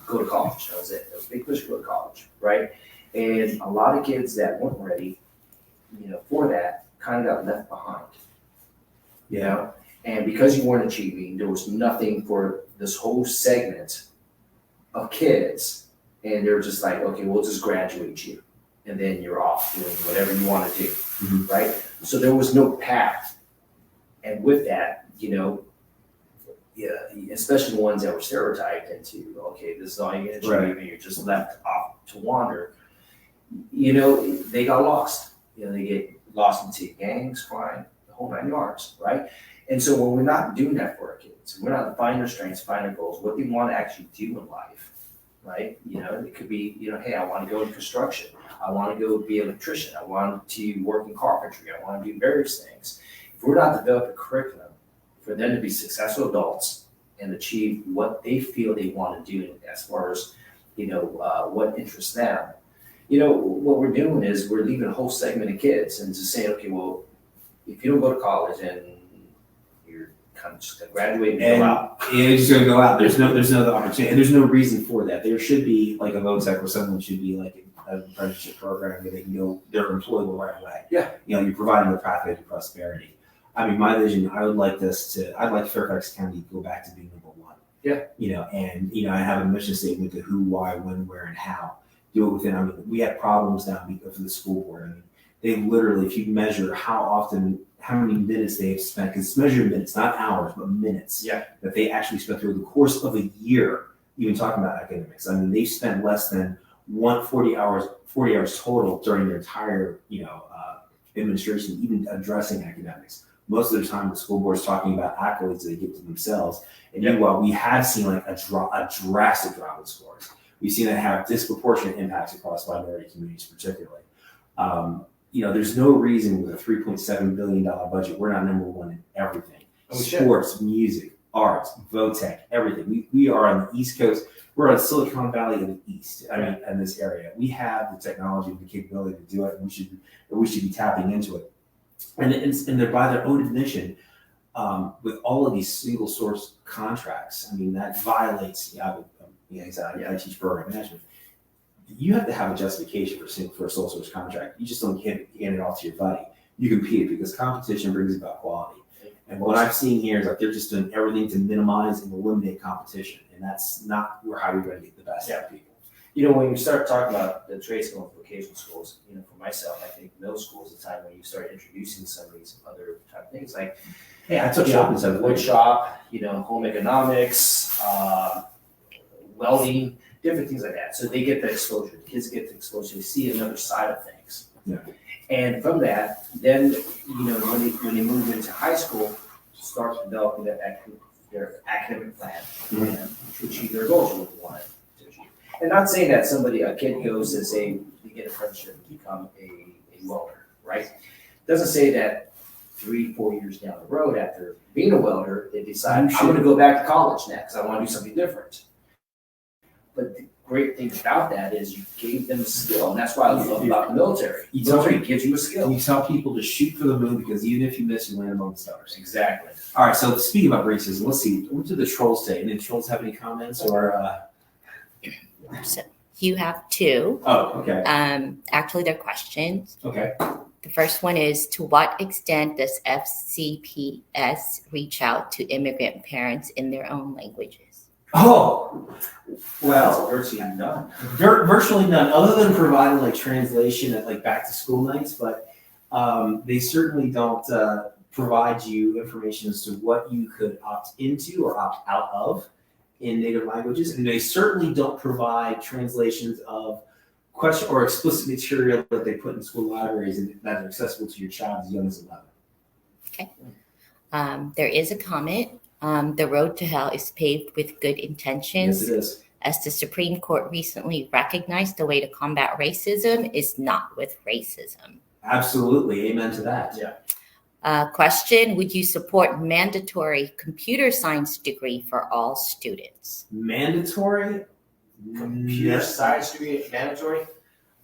go to college. That was it. It was big push, go to college, right? And a lot of kids that weren't ready, for that kind of got left behind. And because you weren't achieving, there was nothing for this whole segment of kids. And they're just like, okay, we'll just graduate you. And then you're off doing whatever you want to do, right? So there was no path. And with that, especially the ones that were stereotyped into, okay, this is all you're gonna achieve, and you're just left off to wander. They got lost. They get lost into gangs, crime, the whole 9 yards, right? And so when we're not doing that for our kids, we're not finding their strengths, finding their goals, what they want to actually do in life, right? It could be, hey, I want to go into construction. I want to go be an electrician. I want to work in carpentry. I want to do various things. If we're not developing a curriculum for them to be successful adults and achieve what they feel they want to do as far as, what interests them, what we're doing is we're leaving a whole segment of kids and just saying, okay, well, if you don't go to college and you're kind of just going to graduate and go out. Yeah, you're just going to go out. There's no other opportunity. And there's no reason for that. There should be like a VOTEC where someone should be like an apprenticeship program where they can go, they're employable right away. Yeah. You're providing a pathway to prosperity. I mean, my vision, I'd like Fairfax County to go back to being number one. Yeah. I have a mission statement to who, why, when, where, and how. Do it within, we have problems now because of the school board. They literally, if you measure how many minutes they have spent, because it's measured minutes, not hours, but minutes, that they actually spent through the course of a year, even talking about academics. They've spent less than 40 hours total during their entire, administration, even addressing academics. Most of the time, the school board is talking about accolades they give to themselves. And meanwhile, we have seen like a drastic drop in scores. We've seen that have disproportionate impacts across minority communities, particularly. There's no reason with a $3.7 billion budget, we're not number one in everything. Sports, music, arts, VOTEC, everything. We are on the East Coast. We're on Silicon Valley in the East, in this area. We have the technology and the capability to do it, and we should be tapping into it. And they're by their own admission, with all of these single source contracts. That violates I teach program management. You have to have a justification for a sole source contract. You just don't hand it off to your buddy. You compete because competition brings about quality. And what I've seen here is like they're just doing everything to minimize and eliminate competition, and that's not how we're going to get the best out of people. When you start talking about the trade school and vocational schools, for myself, I think middle school is the time when you start introducing some of these other type of things like, hey, I took wood shop, home economics, welding, different things like that. So they get the exposure. The kids get the exposure. They see another side of things. Yeah. And from that, then when they move into high school, start developing their academic plan to achieve their goals with one to achieve. And not saying that a kid goes to say they get an apprenticeship and become a welder, right? Doesn't say that 3-4 years down the road after being a welder, they decide I'm going to go back to college next. I want to do something different. But the great thing about that is you gave them a skill, and that's why I love about the military. The military gives you a skill. You tell people to shoot for the moon because even if you miss, you land among the stars. Exactly. All right, so speaking about racism, let's see. What did the trolls say? Any trolls have any comments or? So you have two. Oh, okay. Actually, they're questions. Okay. The first one is, to what extent does FCPS reach out to immigrant parents in their own languages? Oh, well, virtually none. Virtually none, other than providing like translation at like back to school nights. But they certainly don't provide you information as to what you could opt into or opt out of in native languages, and they certainly don't provide translations of question or explicit material that they put in school libraries and that are accessible to your child as young as 11. Okay. There is a comment. The road to hell is paved with good intentions. Yes, it is. As the Supreme Court recently recognized, the way to combat racism is not with racism. Absolutely. Amen to that. Yeah. Question, would you support mandatory computer science degree for all students? Mandatory? Computer science degree mandatory?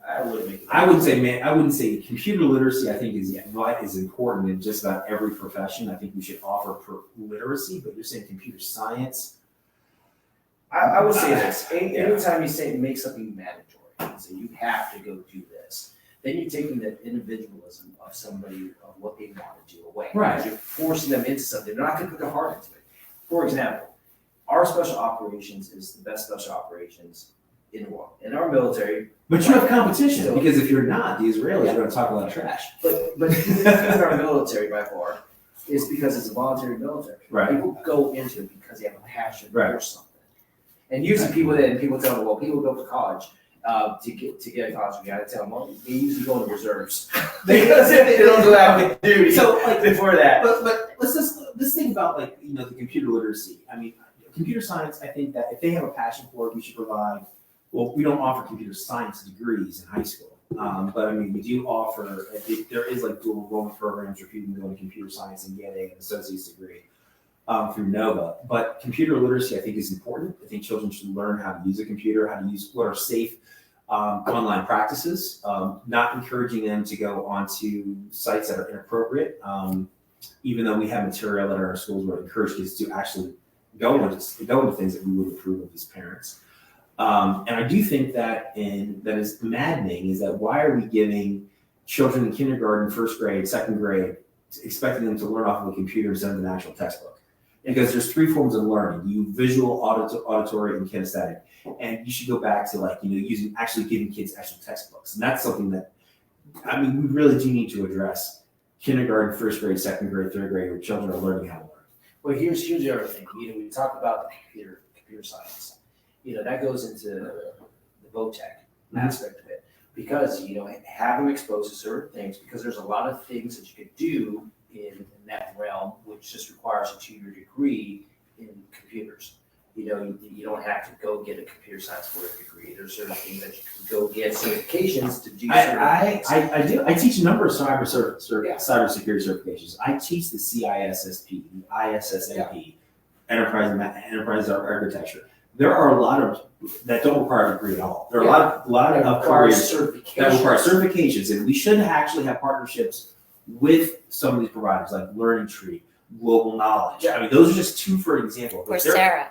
I wouldn't say computer literacy. I think is important in just about every profession. I think we should offer literacy, but you're saying computer science. I would say this. Anytime you say make something mandatory, so you have to go do this, then you're taking the individualism of somebody of what they want to do away. Right. You're forcing them into something. They're not going to put their heart into it. For example, our special operations is the best special operations in the world. In our military. But you have competition, because if you're not, the Israelis are going to talk a lot of trash. But in our military, by far, is because it's a voluntary military. Right. People go into it because they have a passion Right. for something. And usually people tell me, well, people go to college to get a college degree. I tell them, well, they usually go into reserves because they don't go out duty. So, like, before that. But let's think about, like, you know, the computer literacy. I mean, computer science, I think that if they have a passion for it, we should provide. Well, we don't offer computer science degrees in high school, but I mean, we do offer. There is like dual enrollment programs where people can go into computer science and get an associate's degree through Nova. But computer literacy, I think, is important. I think children should learn how to use a computer, how to use what are safe online practices, not encouraging them to go onto sites that are inappropriate. Even though we have material in our schools where we encourage kids to actually go into things that we would approve of as parents. And I do think that that is maddening is that why are we giving children in kindergarten, first grade, second grade, expecting them to learn off of a computer instead of an actual textbook? Because there's three forms of learning: you visual, auditory, and kinesthetic. And you should go back to, like, you know, actually giving kids actual textbooks. And that's something that, I mean, we really do need to address. Kindergarten, first grade, second grade, third grade, where children are learning how to learn. Well, here's the other thing. You know, we talk about the computer science. You know, that goes into the VOTEC aspect of it, because, you know, have them exposed to certain things, because there's a lot of things that you could do in that realm, which just requires a 2-year degree in computers. You know, you don't have to go get a computer science for a degree. There's certain things that you can go get certifications to do certain things. I do. I teach a number of cybersecurity certifications. I teach the CISSP, the ISSMP, Enterprise Architecture. There are a lot of that don't require a degree at all. There are a lot of careers that require certifications, and we should actually have partnerships with some of these providers, like Learning Tree, Global Knowledge. I mean, those are just two for an example. Coursera.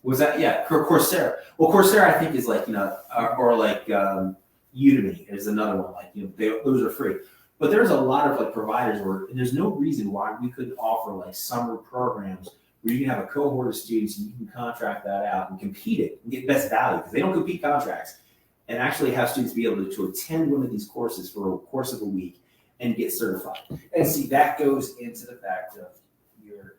Was that, yeah, Coursera. Well, Coursera, I think, is like, you know, or like Udemy is another one. Like, you know, those are free. But there's a lot of, like, providers where, and there's no reason why we couldn't offer, like, summer programs where you can have a cohort of students and you can contract that out and compete it and get best value, because they don't compete contracts, and actually have students be able to attend one of these courses for a course of a week and get certified. And see, that goes into the fact of you're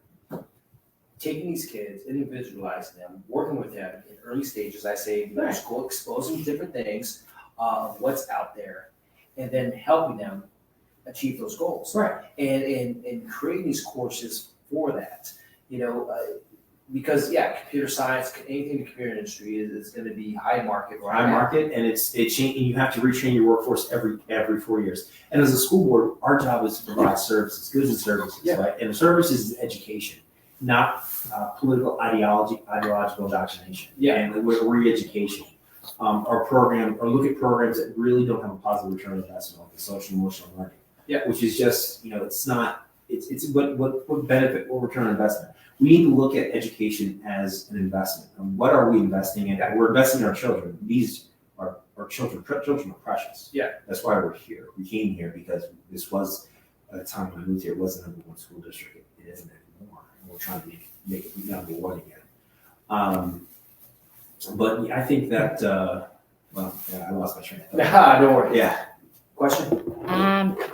taking these kids, individualizing them, working with them in early stages. I say, you know, school, exposing to different things, what's out there, and then helping them achieve those goals. Right. And creating these courses for that. You know, because computer science, anything in the computer industry is going to be high market, right? High market, and and you have to retrain your workforce every 4 years. And as a school board, our job is to provide services, goods and services, right? And services is education, not political ideological indoctrination. And re-education. Or look at programs that really don't have a positive return on investment, like the social emotional learning. Which is just, you know, it's not. It's what benefit, what return on investment. We need to look at education as an investment. And what are we investing in? We're investing in our children. These are our children. Children are precious. That's why we're here. We came here because this was, at the time when I moved here, it wasn't the number one school district. It isn't anymore. And we're trying to make it number one again. But I think that, I lost my train of thought. Don't worry. Question?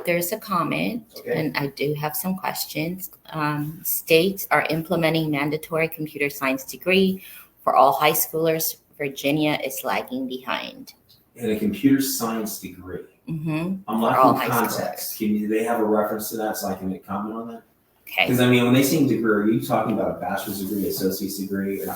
There's a comment, and I do have some questions. States are implementing mandatory computer science degree for all high schoolers. Virginia is lagging behind. In a computer science degree? Mm-hmm. I'm lacking context. Do they have a reference to that so I can make comment on that? Okay. Because, I mean, when they say degree, are you talking about a bachelor's degree, associate's degree? Or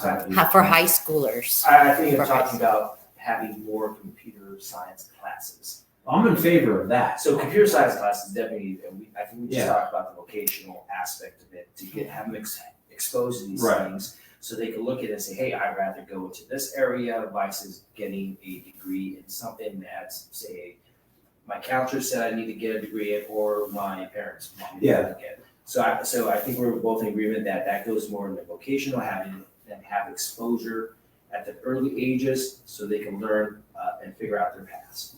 for high schoolers. I think you're talking about having more computer science classes. I'm in favor of that. So computer science classes definitely, I think we just talked about the vocational aspect of it, to have them exposed to these things, so they can look at it and say, hey, I'd rather go into this area versus getting a degree in something that's, say, my counselor said I need to get a degree in, or my parents want me to get. So I think we're both in agreement that goes more into vocational, having them have exposure at the early ages so they can learn and figure out their paths.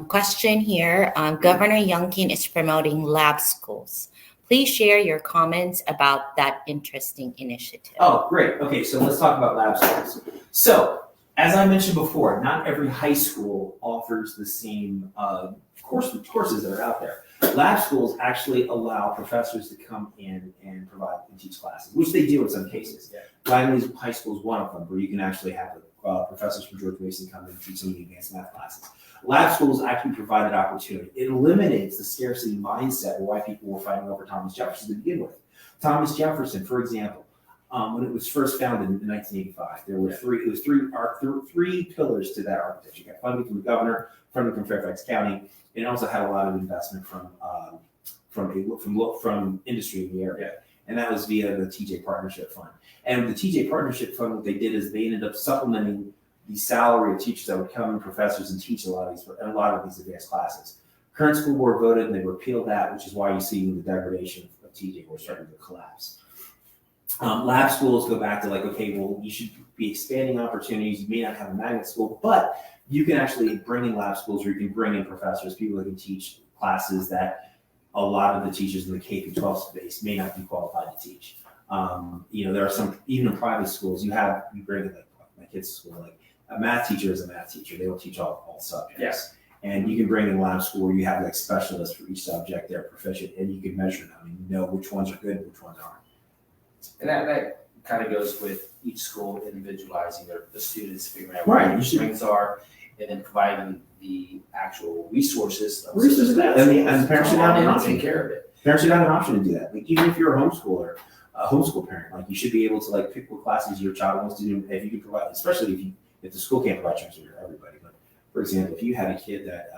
Question here. Governor Youngkin is promoting lab schools. Please share your comments about that interesting initiative. Oh, great. Okay, so let's talk about lab schools. So, as I mentioned before, not every high school offers the same courses that are out there. Lab schools actually allow professors to come in and provide and teach classes, which they do in some cases. Yeah. Langley's High School is one of them, where you can actually have professors from George Mason come in and teach some of the advanced math classes. Lab schools actually provide that opportunity. It eliminates the scarcity mindset why people were fighting over Thomas Jefferson to begin with. Thomas Jefferson, for example, when it was first founded in 1985, there were three pillars to that architecture. You got funding from the governor, funding from Fairfax County, and it also had a lot of investment from industry in the area. Yeah. And that was via the TJ Partnership Fund. And the TJ Partnership Fund, what they did is they ended up supplementing the salary of teachers that would come in, professors, and teach a lot of these advanced classes. Current school board voted and they repealed that, which is why you see the degradation of TJ. We're starting to collapse. Lab schools go back to like, okay, well, you should be expanding opportunities. You may not have a magnet school, but you can actually bring in lab schools where you can bring in professors, people that can teach classes that a lot of the teachers in the K through 12 space may not be qualified to teach. There are some, even in private schools, you bring in like my kids' school, like a math teacher is a math teacher. They will teach all subjects. Yes. And you can bring in lab school where you have like specialists for each subject. They're proficient and you can measure them and you know which ones are good and which ones aren't. And that kind of goes with each school individualizing the students, figuring out Right, what their you should- strengths are, and then providing the actual resources. And parents should have an option. Take care of it. Parents should have an option to do that. Like even if you're a homeschooler, a homeschool parent, like you should be able to like pick what classes your child wants to do. If you can provide, especially if the school can't provide transfer to everybody. But for example, if you had a kid that,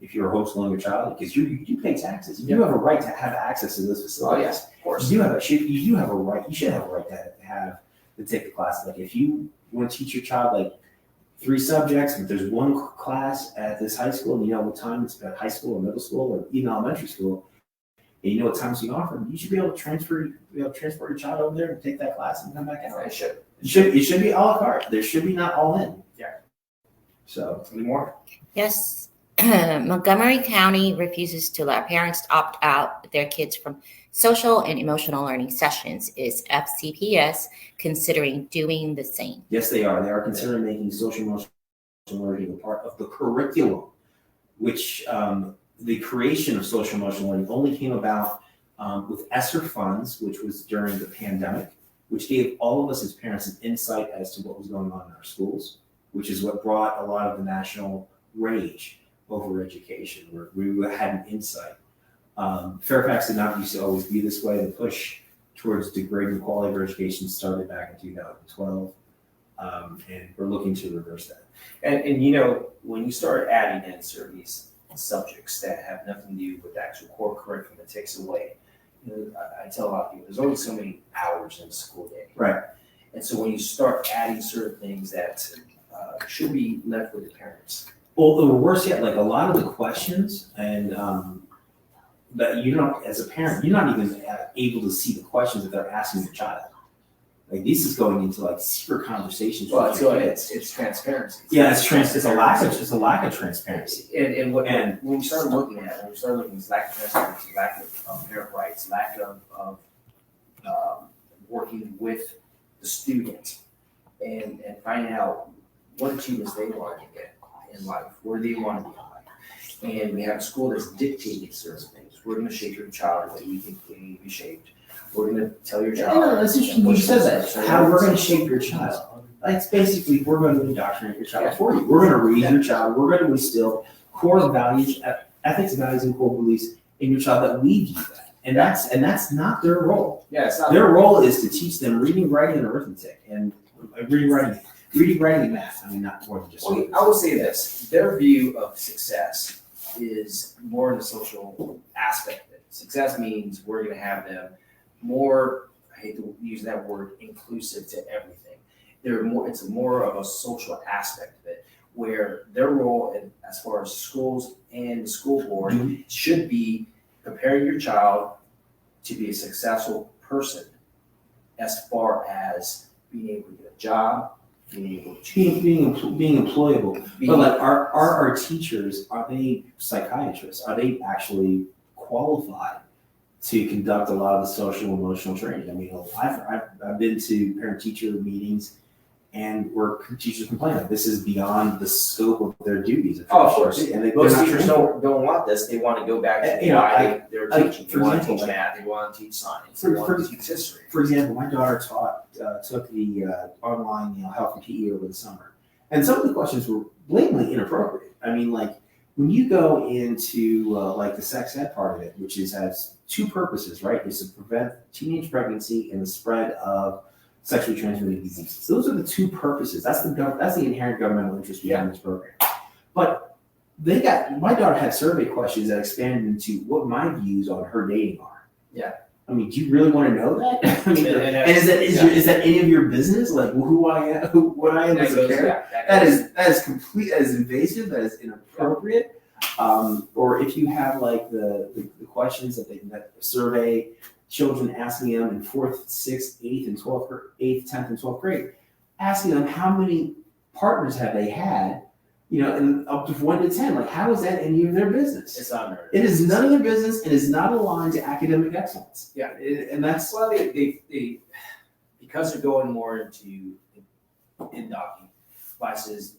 if you're homeschooling your child, because you pay taxes, you do have a right to have access to those Oh facilities. yes, of course. You do have a right. You should have a right to take the class. Like if you want to teach your child like 3 subjects, but there's one class at this high school, and you know what time it's at high school or middle school or even elementary school, and you know what times you offer them, you should be able to transport your child over there and take that class and come back out. It should. It should be a la carte. There should be not all in. Yeah. So Any more? Yes. Montgomery County refuses to let parents opt out their kids from social and emotional learning sessions. Is FCPS considering doing the same? yes, they are. They are considering making social emotional learning a part of the curriculum, which the creation of social emotional learning only came about with ESSR funds, which was during the pandemic, which gave all of us as parents an insight as to what was going on in our schools, which is what brought a lot of the national rage over education, where we had an insight. Fairfax did not used to always be this way. The push towards degrading the quality of education started back in 2012, and we're looking to reverse that. And you know, when you start adding in certain these subjects that have nothing to do with the actual core curriculum, it takes away. You know, I tell a lot of people, there's only so many hours in a school day. Right. And so when you start adding certain things that should be left with the parents. Well, worse yet, like a lot of the questions and that you don't, as a parent, you're not even able to see the questions that they're asking your child. Like this is going into like secret conversations. Well, with your it's kids. transparency. Yeah, it's a lack of transparency. And when we start looking at it, when we start looking at lack of transparency, lack of parent rights, lack of working with the student and finding out what achievements they want to get in life, where they want to be in life. And we have a school that's dictating certain things. We're going to shape your child the way we think they need to be shaped. We're going to tell your child. Yeah, that's interesting. You said that. How we're going to shape your child. That's basically, we're going to indoctrinate your child for you. We're going to raise your child. We're going to instill core values, ethics, values, and core beliefs in your child that we view that. And that's not their role. Yeah, it's not Their role is to teach them reading, writing, and arithmetic, and reading, writing, and math. I mean, not more than just. Well, I will say this: their view of success is more in the social aspect of it. Success means we're going to have them more. I hate to use that word, inclusive to everything. It's more of a social aspect of it, where their role, as far as schools and the school board, should be preparing your child to be a successful person, as far as being able to get a job, being able to being employable. But like, are our teachers, are they psychiatrists? Are they actually qualified to conduct a lot of the social emotional training? I mean, I've been to parent teacher meetings, and teachers complain that this is beyond the scope of their duties. Oh, of course. And Most teachers don't want this. They want to go back to why they're teaching. They want to teach math. They want to teach science. They want to teach history. For example, my daughter took the online health and PE over the summer, and some of the questions were blatantly inappropriate. I mean, like when you go into like the sex ed part of it, which has two purposes, right? Is to prevent teenage pregnancy and the spread of sexually transmitted diseases. Those are the two purposes. That's the inherent governmental interest behind this program. But my daughter had survey questions that expanded into what my views on her dating are. Yeah. I mean, do you really want to know that? I mean, and is that any of your business? Like who I am, what I am as a parent? That is complete. That is invasive. That is inappropriate. Or if you have like the questions that survey children, asking them in 4th, 6th, 8th, and 8th, 10th, and 12th grade, asking them how many partners have they had, and up to 1 to 10. Like, how is that any of their business? It's not. It is none of their business. It is not aligned to academic excellence. Yeah, and that's well, they because they're going more into in-docking classes,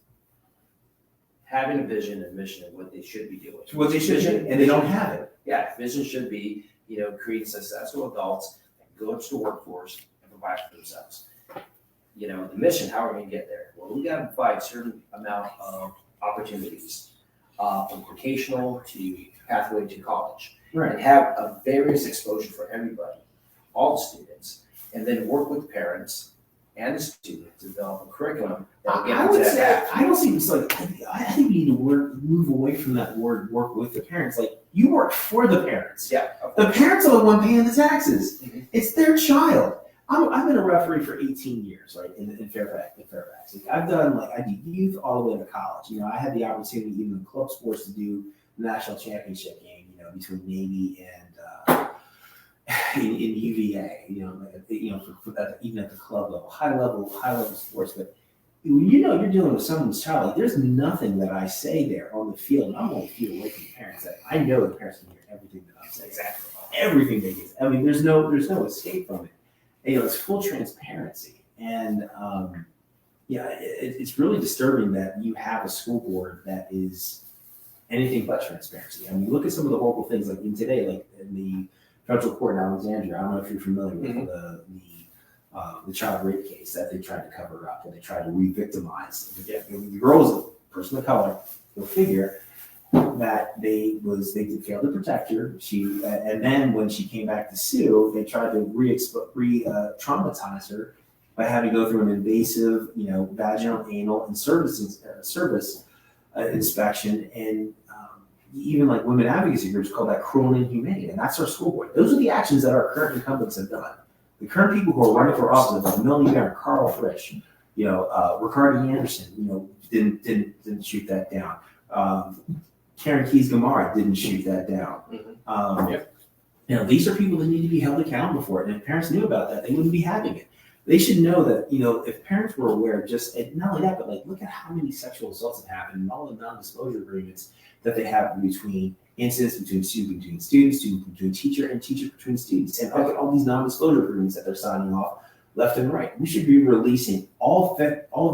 having a vision and mission of what they should be doing. What they should do, and they don't have it. Yeah, vision should be, creating successful adults that go into the workforce and provide for themselves. The mission, how are we going to get there? Well, we got to provide a certain amount of opportunities, from vocational to pathway to college, and have a various exposure for everybody, all the students, and then work with the parents and the students to develop a curriculum that will get I into would that say, path. I don't see this like, I think we need to move away from that word work with the parents. Like, you work for the parents. Yeah. The parents are the one paying the taxes. Mm-hmm. It's their child. I've been a referee for 18 years, right, in Fairfax. Like, I do youth all the way to college. I had the opportunity, even in club sports, to do the national championship game, between Navy and in UVA, even at the club level, high level sports. But you're dealing with someone's child. Like, there's nothing that I say there on the field, and I'm only feet away from the parents. That I know the parents can hear everything that I'm saying. Exactly. Everything they get. I mean, there's no escape from it. And, it's full transparency, and it's really disturbing that you have a school board that is anything but transparency. I mean, look at some of the horrible things, like in today, like in the federal court in Alexandria. I don't know if you're familiar with the child rape case that they tried to cover up, and they tried to re-victimize. The girl was a person of color. Go figure. That they did fail to protect her. And then when she came back to sue, they tried to traumatize her by having to go through an invasive, vaginal, anal, and service inspection, and even like women advocacy groups call that cruel and inhumane. And that's our school board. Those are the actions that our current incumbents have done. The current people who are running for office, like Melanie Barron, Carl Frisch, Ricardo Anderson, didn't shoot that down. Karen Keys-Gamarra didn't shoot that down. These are people that need to be held accountable for it. And if parents knew about that, they wouldn't be having it. They should know that, if parents were aware of not only that, but like, look at how many sexual assaults have happened and all the non-disclosure agreements that they have between incidents between students between teacher and teacher between students. And look at all these non-disclosure agreements that they're signing off left and right. We should be releasing all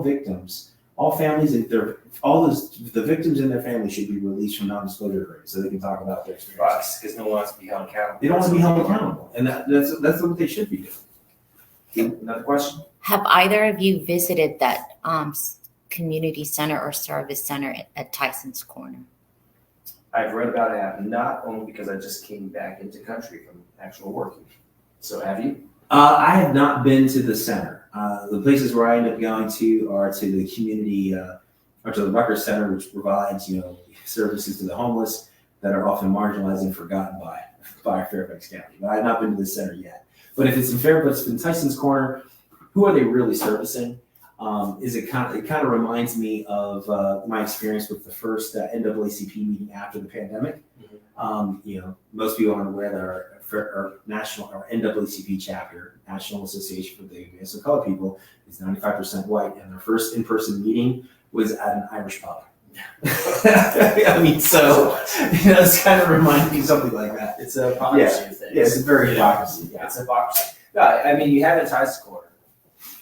victims, all families, and the victims and their families should be released from non-disclosure agreements so they can talk about their experiences. Because no one wants to be held accountable. They don't want to be held accountable, and that's what they should be doing. Another question? Have either of you visited that community center or service center at Tyson's Corner? I've read about it. I have not, only because I just came back into country from actual working. So have you? I have not been to the center. The places where I end up going to are to the community, or to the Rutgers Center, which provides, services to the homeless that are often marginalized and forgotten by Fairfax County. But I have not been to the center yet. But if it's in Tyson's Corner, who are they really servicing? It kind of reminds me of my experience with the first NAACP meeting after the pandemic. Most people aren't aware that our NAACP chapter, National Association for the Advanced of Colored People, is 95% white, and their first in-person meeting was at an Irish pub. I mean, so it's kind of reminding me of something like that. It's a hypocrisy thing. Yeah, it's a very hypocrisy. Yeah. It's a hypocrisy. No, I mean, you have it in Tyson's Corner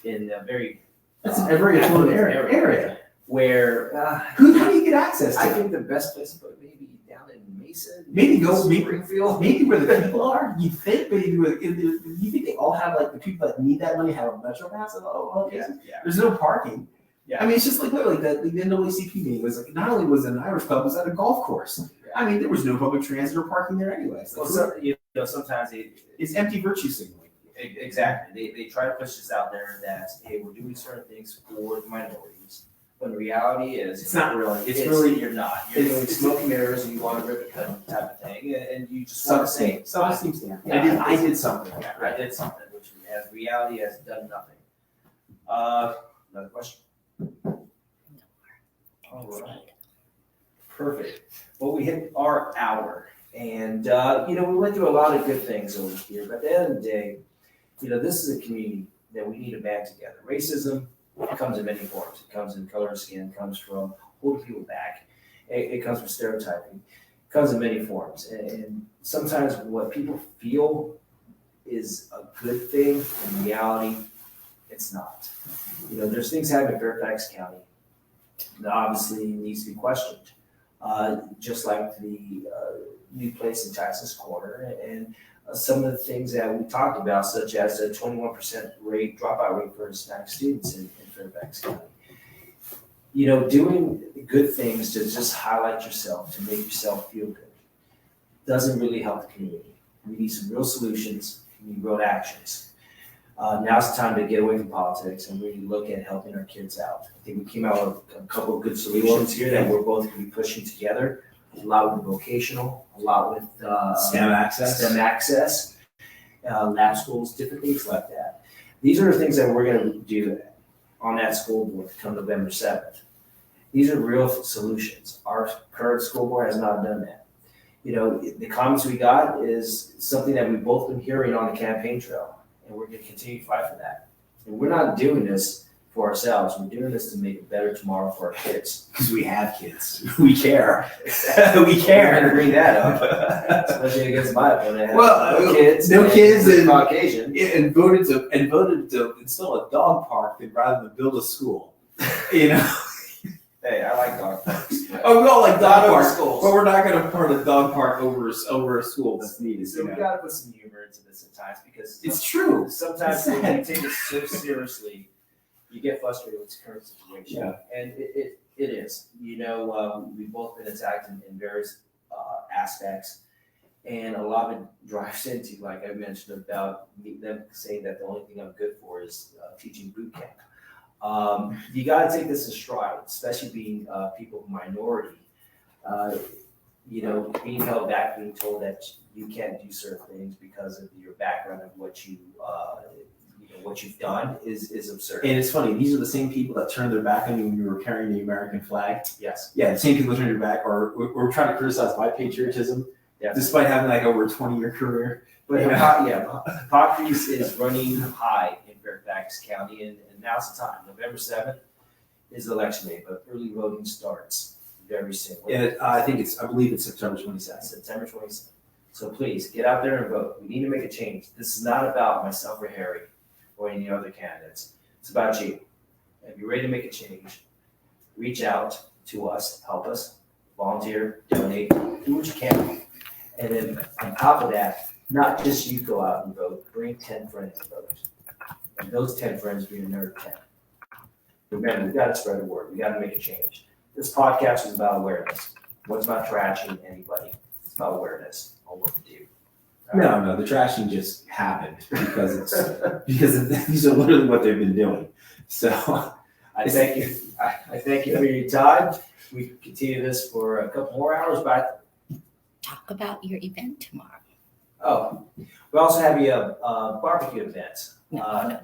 in a very That's a very affluent area. Where How do you get access to I it? think the best place to put it maybe down in Mason, Maybe Springfield. maybe where the people are. You think maybe where you think they all have like the people that need that money have a metro pass in all cases. Yeah. There's no parking. Yeah. I mean, it's just like literally the NAACP meeting was like not only was it an Irish pub, it was at a golf course. I mean, there was no public transit or parking there anyway. So Sometimes it's empty virtue signaling. exactly. They try to push this out there that, hey, we're doing certain things for the minorities. When the reality is, It's not really. It's really, you're not. You're it's- doing smoke and mirrors and you want to rip a cut type of thing, and you just want to say, Self-esteem stand. Yeah. I did something. I did something, which as reality has done nothing. Another question? All right. Perfect. Well, we hit our hour, and we went through a lot of good things over here. But at the end of the day, this is a community that we need to band together. Racism comes in many forms. It comes in color of skin. It comes from holding people back. It comes from stereotyping. It comes in many forms. And sometimes what people feel is a good thing, in reality, it's not. There's things happening in Fairfax County that obviously needs to be questioned. Just like the new place in Tyson's Corner and some of the things that we talked about, such as a 21% dropout rate for Hispanic students in Fairfax County. Doing good things to just highlight yourself, to make yourself feel good, doesn't really help the community. We need some real solutions. We need real actions. Now's the time to get away from politics and really look at helping our kids out. I think we came out with a couple of good solutions here that we're both going to be pushing together. A lot with vocational, a lot with STEM access, lab schools, different things like that. These are the things that we're going to do on that school board come November 7th. These are real solutions. Our current school board has not done that. The comments we got is something that we've both been hearing on the campaign trail, and we're going to continue to fight for that. And we're not doing this for ourselves. We're doing this to make a better tomorrow for our kids. Because we have kids. We care. We We're going to care. bring that up, especially against my opponent. Well, no kids, and Caucasian. Yeah, and voted to install a dog park rather than build a school. Hey, I like dog parks. Oh, we all like dog parks, schools. but we're not going to put a dog park over a school that's needed. So we got to put some humor into this at times because It's true. sometimes It's when sad. you take it so seriously, you get frustrated with the current situation. Yeah. And it is. We've both been attacked in various aspects. And a lot of it drives into, like I mentioned, about them saying that the only thing I'm good for is teaching boot camp. You got to take this in stride, especially being people of minority. Being held back, being told that you can't do certain things because of your background of what you've done is absurd. And it's funny, these are the same people that turned their back on you when you were carrying the American flag. Yes. Yeah, the same people that turned their back or trying to criticize my patriotism, Yeah. despite having like over a 20-year career. But hypocrisy is running high in Fairfax County, and now's the time. November 7th is election day, but early voting starts very soon. And I believe it's September 22nd. September 27th. So please get out there and vote. We need to make a change. This is not about myself or Harry or any other candidates. It's about you. If you're ready to make a change, reach out to us, help us, volunteer, donate, do what you can. And then on top of that, not just you go out and vote, bring 10 friends and vote. And those 10 friends be another 10. Remember, we've got to spread the word. We got to make a change. This podcast is about awareness. What's about trashing anybody? It's about awareness on what to do. No, the trashing just happened because these are literally what they've been doing. So I thank you. I thank you for your time. We continue this for a couple more hours, but Talk about your event tomorrow. we also have a barbecue event. No.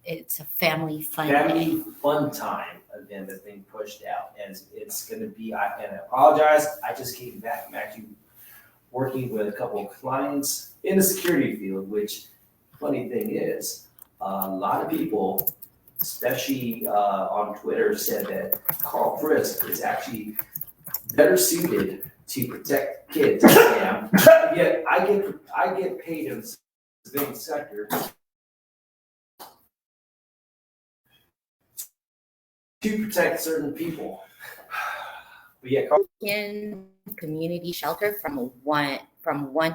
It's a family fun day. Family fun time event that's being pushed out, and it's going to be. And I apologize. I just came back. I'm actually working with a couple of clients in the security field. Which, funny thing is, a lot of people, especially on Twitter, said that Carl Frisk is actually better suited to protect kids than I am. Yet I get paid in the civilian sector to protect certain people. But yeah, Carl, In community shelter from 1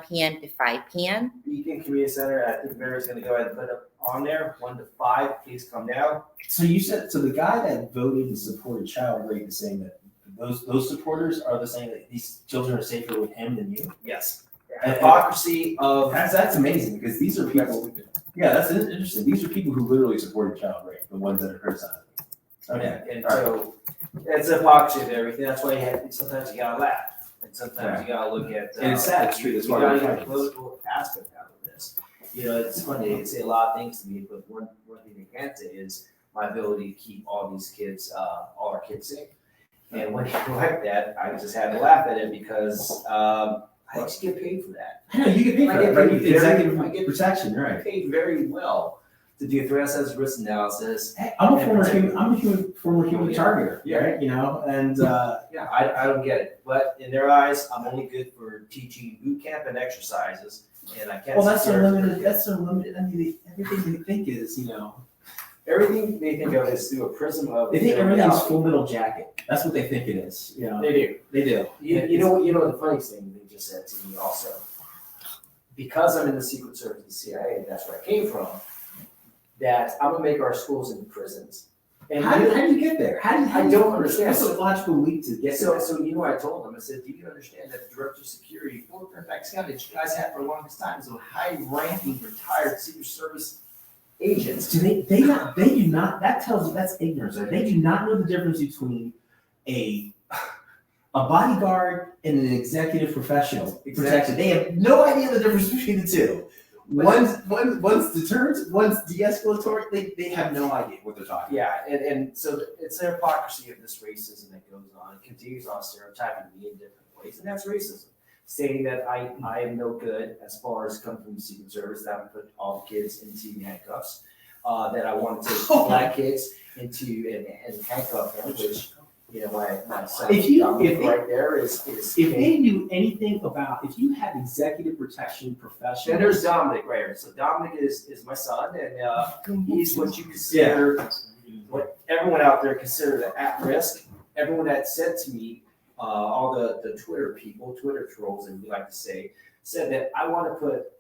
p.m. to 5 p.m. Beacon Community Center, I think Mary's gonna go ahead and put it on there, 1 to 5, please come down. So you said, so the guy that voted and supported child rape is saying that those supporters are the saying that these children are safer with him than you? Yes. Hypocrisy of. That's amazing, because these are people, yeah, that's interesting. These are people who literally supported child rape, the ones that are criticizing. Okay. And so it's hypocrisy of everything. That's why sometimes you gotta laugh, and sometimes you gotta look at. And it's sad, it's true. That's You why gotta we're get a fighting. political aspect out of this. You know, it's funny. They say a lot of things to me, but one thing they can't say is my ability to keep all these kids, all our kids safe. And when you like that, I just had to laugh at it because I just get paid for that. I know, you get paid I for get that, paid right? very- Executive I get- protection, I right? paid very well to do threat assessment risk analysis. Hey, I'm a former human Yeah. targeter, Yeah. right? You know, and Yeah, I don't get it, but in their eyes, I'm only good for teaching boot camp and exercises, and I can't. well, that's secure- their limited. That's their limited. I mean, everything they think is, you know, Everything they think of is through a prism of. they think their everything's reality. Full Metal Jacket. That's what they think it is. You know, They do. they do. You know the funniest thing they just said to me also, because I'm in the Secret Service and CIA, that's where I came from, that I'm gonna make our schools into prisons. And How did you get there? I don't understand. What's the logical leap to get So, there? so you know what I told them? I said, do you understand that the Director of Security for Fairfax County that you guys had for the longest time is a high-ranking retired Secret Service agents? Do they do not, that tells you that's ignorance, right? They do not know the difference between a bodyguard and an executive professional protection. They have no idea the difference between the two. One's deterrent, one's de-escalatory. They have no idea what they're talking Yeah, and so it's the hypocrisy of this racism that goes on. It continues on stereotyping me in different ways, and that's racism. Stating that I am no good as far as coming from the Secret Service, that I would put all the kids into handcuffs, that I want to take black kids into and handcuff them, which, you know, my son, Dominic, right there is. If they knew anything about, if you had executive protection professionals. Then there's Dominic right here. So Dominic is my son, and he's what you consider, what everyone out there consider the at risk. Everyone that said to me, all the Twitter people, Twitter trolls, and we like to say, said that I want to put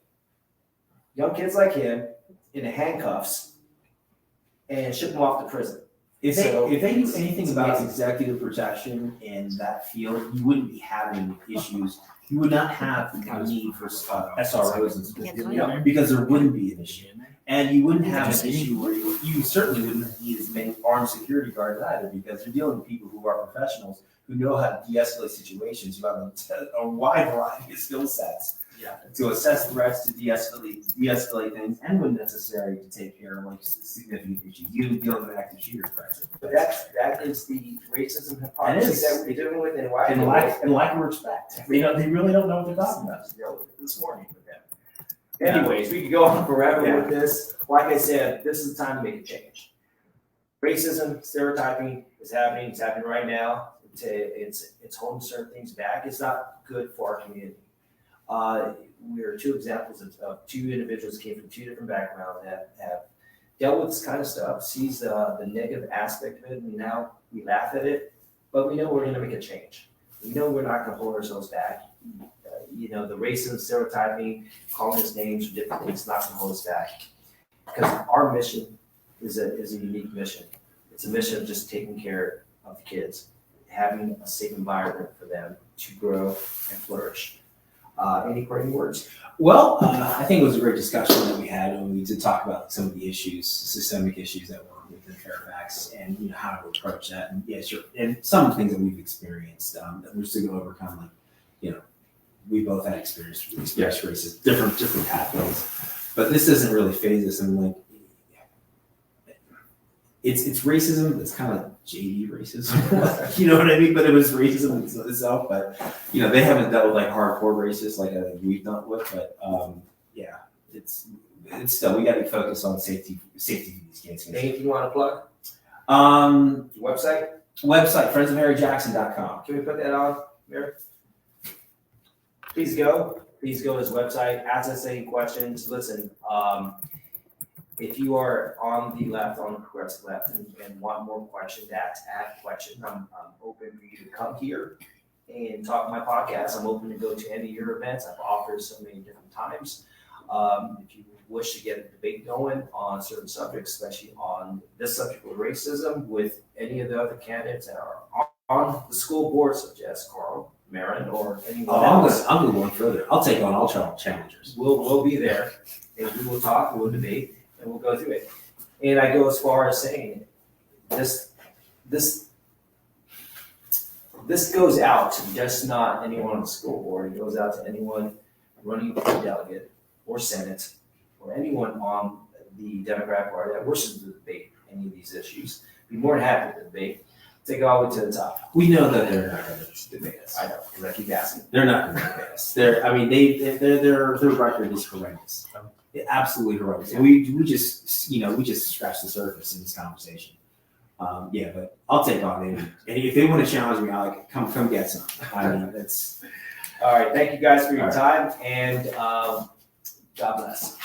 young kids like him in handcuffs and ship them off to prison. If they knew anything it's about amazing. executive protection in that field, you wouldn't be having issues. You would not have the need for SROs and stuff, you know, because there wouldn't be an issue. And you wouldn't have an issue where you certainly wouldn't need as many armed security guards either, because you're dealing with people who are professionals who know how to de-escalate situations, who have a wide variety of skill sets. Yeah. To assess threats, to de-escalate things, and when necessary, to take care of like significant issues, even dealing with active shooter threats. But that is the racism hypocrisy that we're dealing with, and why And lack of respect. They really don't know what they're talking about. This morning with them. Anyways, we could go on forever with this. Like I said, this is the time to make a change. Racism, stereotyping is happening. It's happening right now. It's holding certain things back. It's not good for our community. We're two examples of two individuals came from two different backgrounds that have dealt with this kind of stuff, sees the negative aspect of it, and now we laugh at it, but we know we're going to make a change. We know we're not going to hold ourselves back. You know, the racism, stereotyping, calling us names for different things, not going to hold us back. Because our mission is a unique mission. It's a mission of just taking care of the kids, having a safe environment for them to grow and flourish. Any parting words? Well, I think it was a great discussion that we had, and we did talk about some of the issues, systemic issues that were within Fairfax, and you know how to approach that, and yeah, sure, and some things that we've experienced that we're still going to overcome. Like, you know, we both had experience races, different pathways, but this doesn't really phase us. And like, it's racism that's kind of like JV racism, you know what I mean? But it was racism itself. But you know, they haven't dealt with like hardcore racists like we've dealt with. But yeah, it's still, we got to be focused on safety for these kids. Anything you want to plug? Website friendsofmaryjackson.com. Can we put that on, Mary? Please go to his website, ask us any questions. Listen, If you are on the left, on the progressive left, and want more questions, ask questions, I'm open for you to come here and talk my podcast. I'm open to go to any of your events. I've offered so many different times. If you wish to get a debate going on certain subjects, especially on this subject of racism, with any of the other candidates that are on the school board, such as Carl Marin or anyone else, I'm going one further. I'll take on all challengers. we'll be there, and we will talk, we'll debate, and we'll go through it. And I go as far as saying this goes out to just not anyone on the school board. It goes out to anyone running for delegate or Senate or anyone on the Democratic Party that wishes to debate any of these issues. Be more than happy to debate. Take it all the way to the top. We know that they're not going to debate us. I know, because I keep asking. They're not going to debate us. Their record is horrendous. Absolutely horrendous. And we just scratched the surface in this conversation. But I'll take on it. And if they want to challenge me, I'll come get some. I mean, that's All right, thank you guys for your All right. time, and God bless.